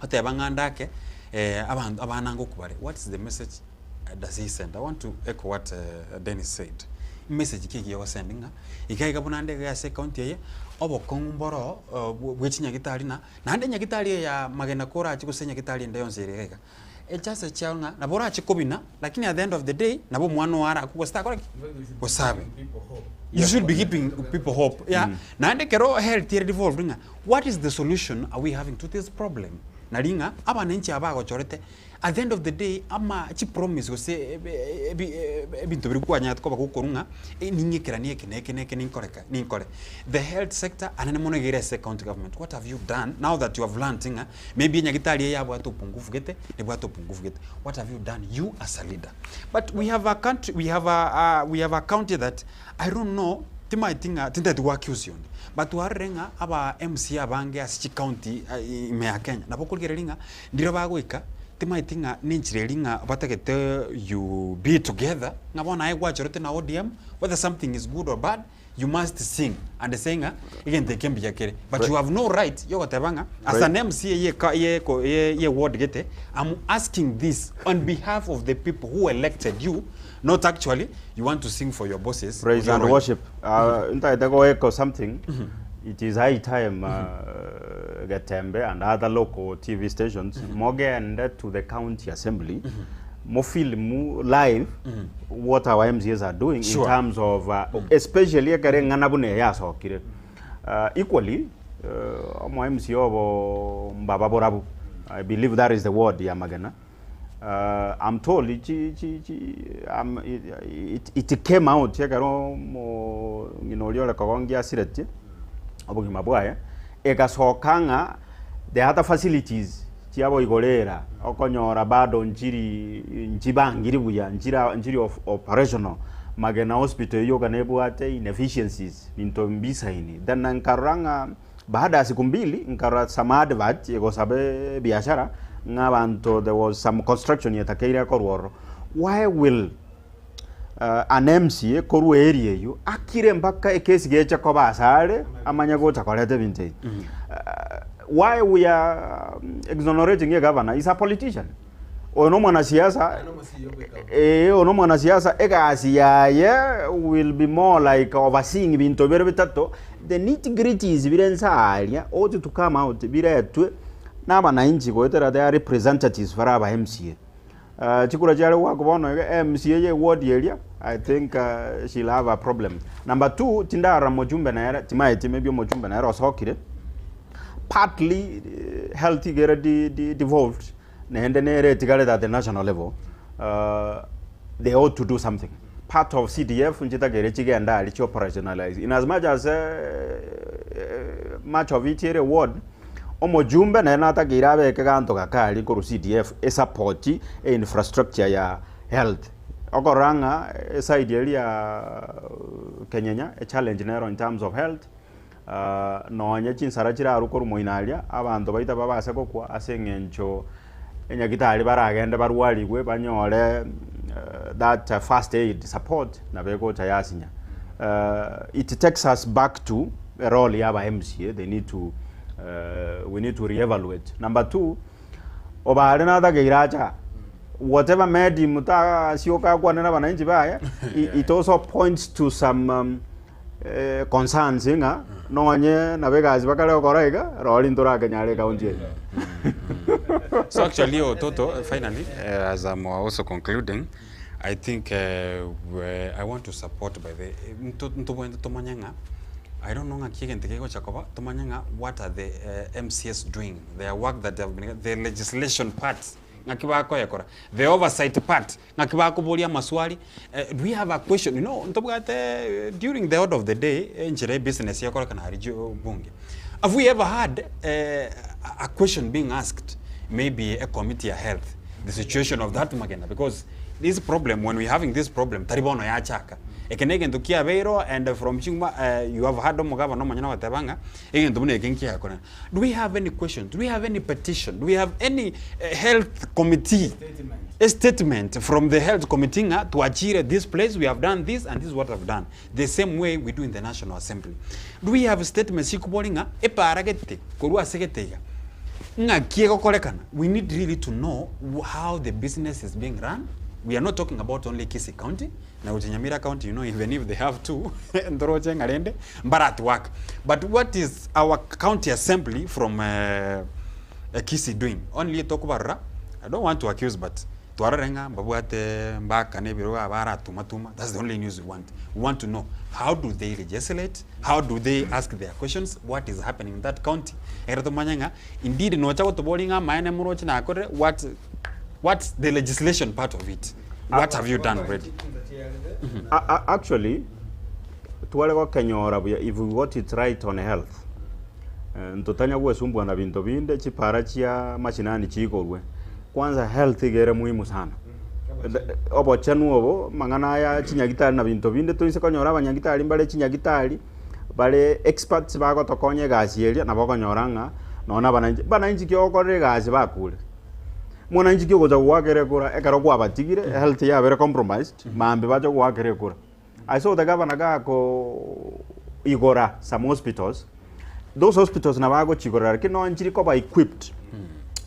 ate abangandake abanango kubare. What is the message does he send? I want to echo what Dennis said. Message kiki yo sendinga ikai kabunande ya se county ye obokongboro bwechinya gitali na nande nyagitali ya magena kora achikusenya gitali ndeyo nzereka echase chaunga na bora achikobina lakini at the end of the day nabo mwana wara kukosta kora kosabe. You should be giving people hope. Yeah. Nande kero health devolving. What is the solution are we having to this problem? nalinga abananchi abagochorete at the end of the day ama chi promise gose ebintu biri kwanya tkoba gukorunga ningikira neke ninkore the health sector anane mono gerese county government. What have you done now that you have learned thing maybe nyagitali yabo atopungufu gete nebo atopungufu gete? What have you done you as a leader? But we have a country, we have a county that I don't know timaitinga tinda tuwakusion but warenga aba MC abange as county me ya Kenya nabo kulgerelinga ndiro bagwika timaitinga ninchirelinga batagete you be together ngabona ai gwachorote na ODM whether something is good or bad you must sing and saying again they can be yakere but you have no right yo gotebanga as an MC ye ward gete. I'm asking this on behalf of the people who elected you, not actually you want to sing for your bosses. Praise and worship. Go echo something. It is high time Gatembe and other local TV stations and to the county assembly more film live what our MCs are doing in terms of especially equally MC obo Mbaba Borabu. I believe that is the word Yamagana. I'm told it came out the other facilities chiabo igolera okonyora bado njibangiri buya njiri of operational Magena hospital yoga nebwate inefficiencies binto mbisa hini then nkaranga baada ya siku mbili nkara some advert yego sabe biashara ngabanto there was some construction yatakeira korworo. Why will an MC koru area you akire mpaka ekesi gecha ko basare amanya go takolete binte? Why we are exonerating a governor is a politician. Ono mwanasiasa will be more like overseeing binto berbetato. The nitty-gritties birensa area ought to come out biretwe n'abananchi goetera they are representatives for our MCA. Chikura jale wakubono MCA ward area I think she'll have a problem. Number 2 tindara mojumbe na era timaiti maybe mojumbe na era osokire partly healthy get devolved at the national level. They ought to do something. Part of CDF and operationalize. In as much as much of it here ward omojumbe na nata girabe kaganto kakali ko CDF e support infrastructure ya health. Okoranga side area Kenya a challenge nero in terms of health. No nyechi nsarachira arukuru moinalia abantu baita babase ko kwa asengencho enyagitali baragenda barwali gwe banyole that first aid support na beko tayasinya. It takes us back to a role ya ba MCA. They need to we need to reevaluate. Number 2 obale na da geiracha whatever made muta sioka kwa na bananchi baya it also points to some concerns inga nonye na begazi bakale okoraiga roli ndura kenyale kaunti. So actually Toto finally as I'm also concluding I think I want to support by the Tomanyanga. I don't know what are the MCS doing, their work that they have been, the legislation part the oversight part do we have a question, you know, during the order of the day business have we ever had a question being asked, maybe a committee of health, the situation of that magana? Because this problem, when we're having this problem taribono ya chaka ekenegen tukia beiro and from chingma you have had mogava no manyana watabanga egen tumune ekenkia kona. Do we have any question? Do we have any petition? Do we have any health committee statement from the health committee to achieve this place we have done this and this is what I've done, the same way we do in the National Assembly? Do we have a statement sikubolinga eparagete korua seketega nga kiego kolekana? We need really to know how the business is being run. We are not talking about only Kisii County. Now, Nyamira County, you know, even if they have two, but at work. But what is our county assembly from Kisii doing? Only talk about I don't want to accuse, but twarenga babwate mbaka ne biro abara tuma. That's the only news we want. We want to know how do they legislate, how do they ask their questions, what is happening in that county. Erato manyanga indeed no chago to bolinga maene murochi na akore what's the legislation part of it. What have you done already? Actually tuwalega kenyora if we got it right on health. Ntotanya gwesumbwa na bintu binde chipara chia machinani chikorwe. Kwanza health igere muhimu sana. Obo chanu obo mangana ya chinyagitari na bintu binde tuise konyora abanyagitari mbale chinyagitari bale experts bago tokonye gasi eria na bakonyoranga nona bananji kyokore gasi bakule. Mwananji kyo goza gwakere kura ekaro gwabatigire health ya very compromised mambe bajo gwakere kura. I saw the governor gako igora some hospitals. Those hospitals na bago chigora kino nchiri ko ba equipped.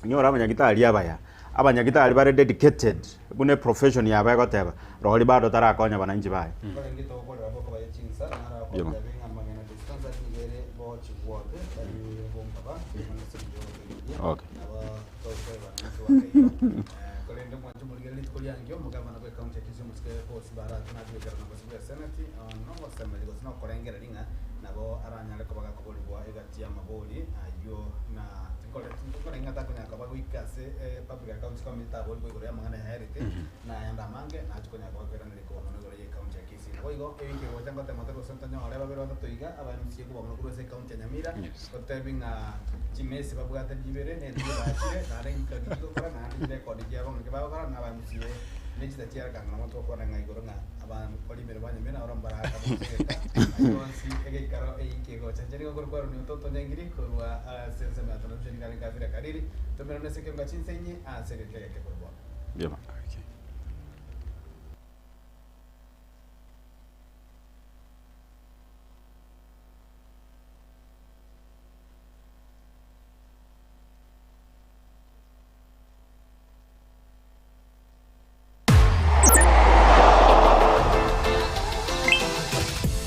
Nyora abanyagitari abaya. Abanyagitari bare dedicated bune profession ya bago teba. Roholi bado tarakonya bananji baye. Okay. Yeah. Okay.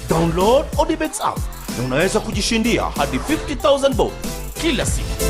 Download Odibets app na unaweza kujishindia hadi 50,000 bob kila siku.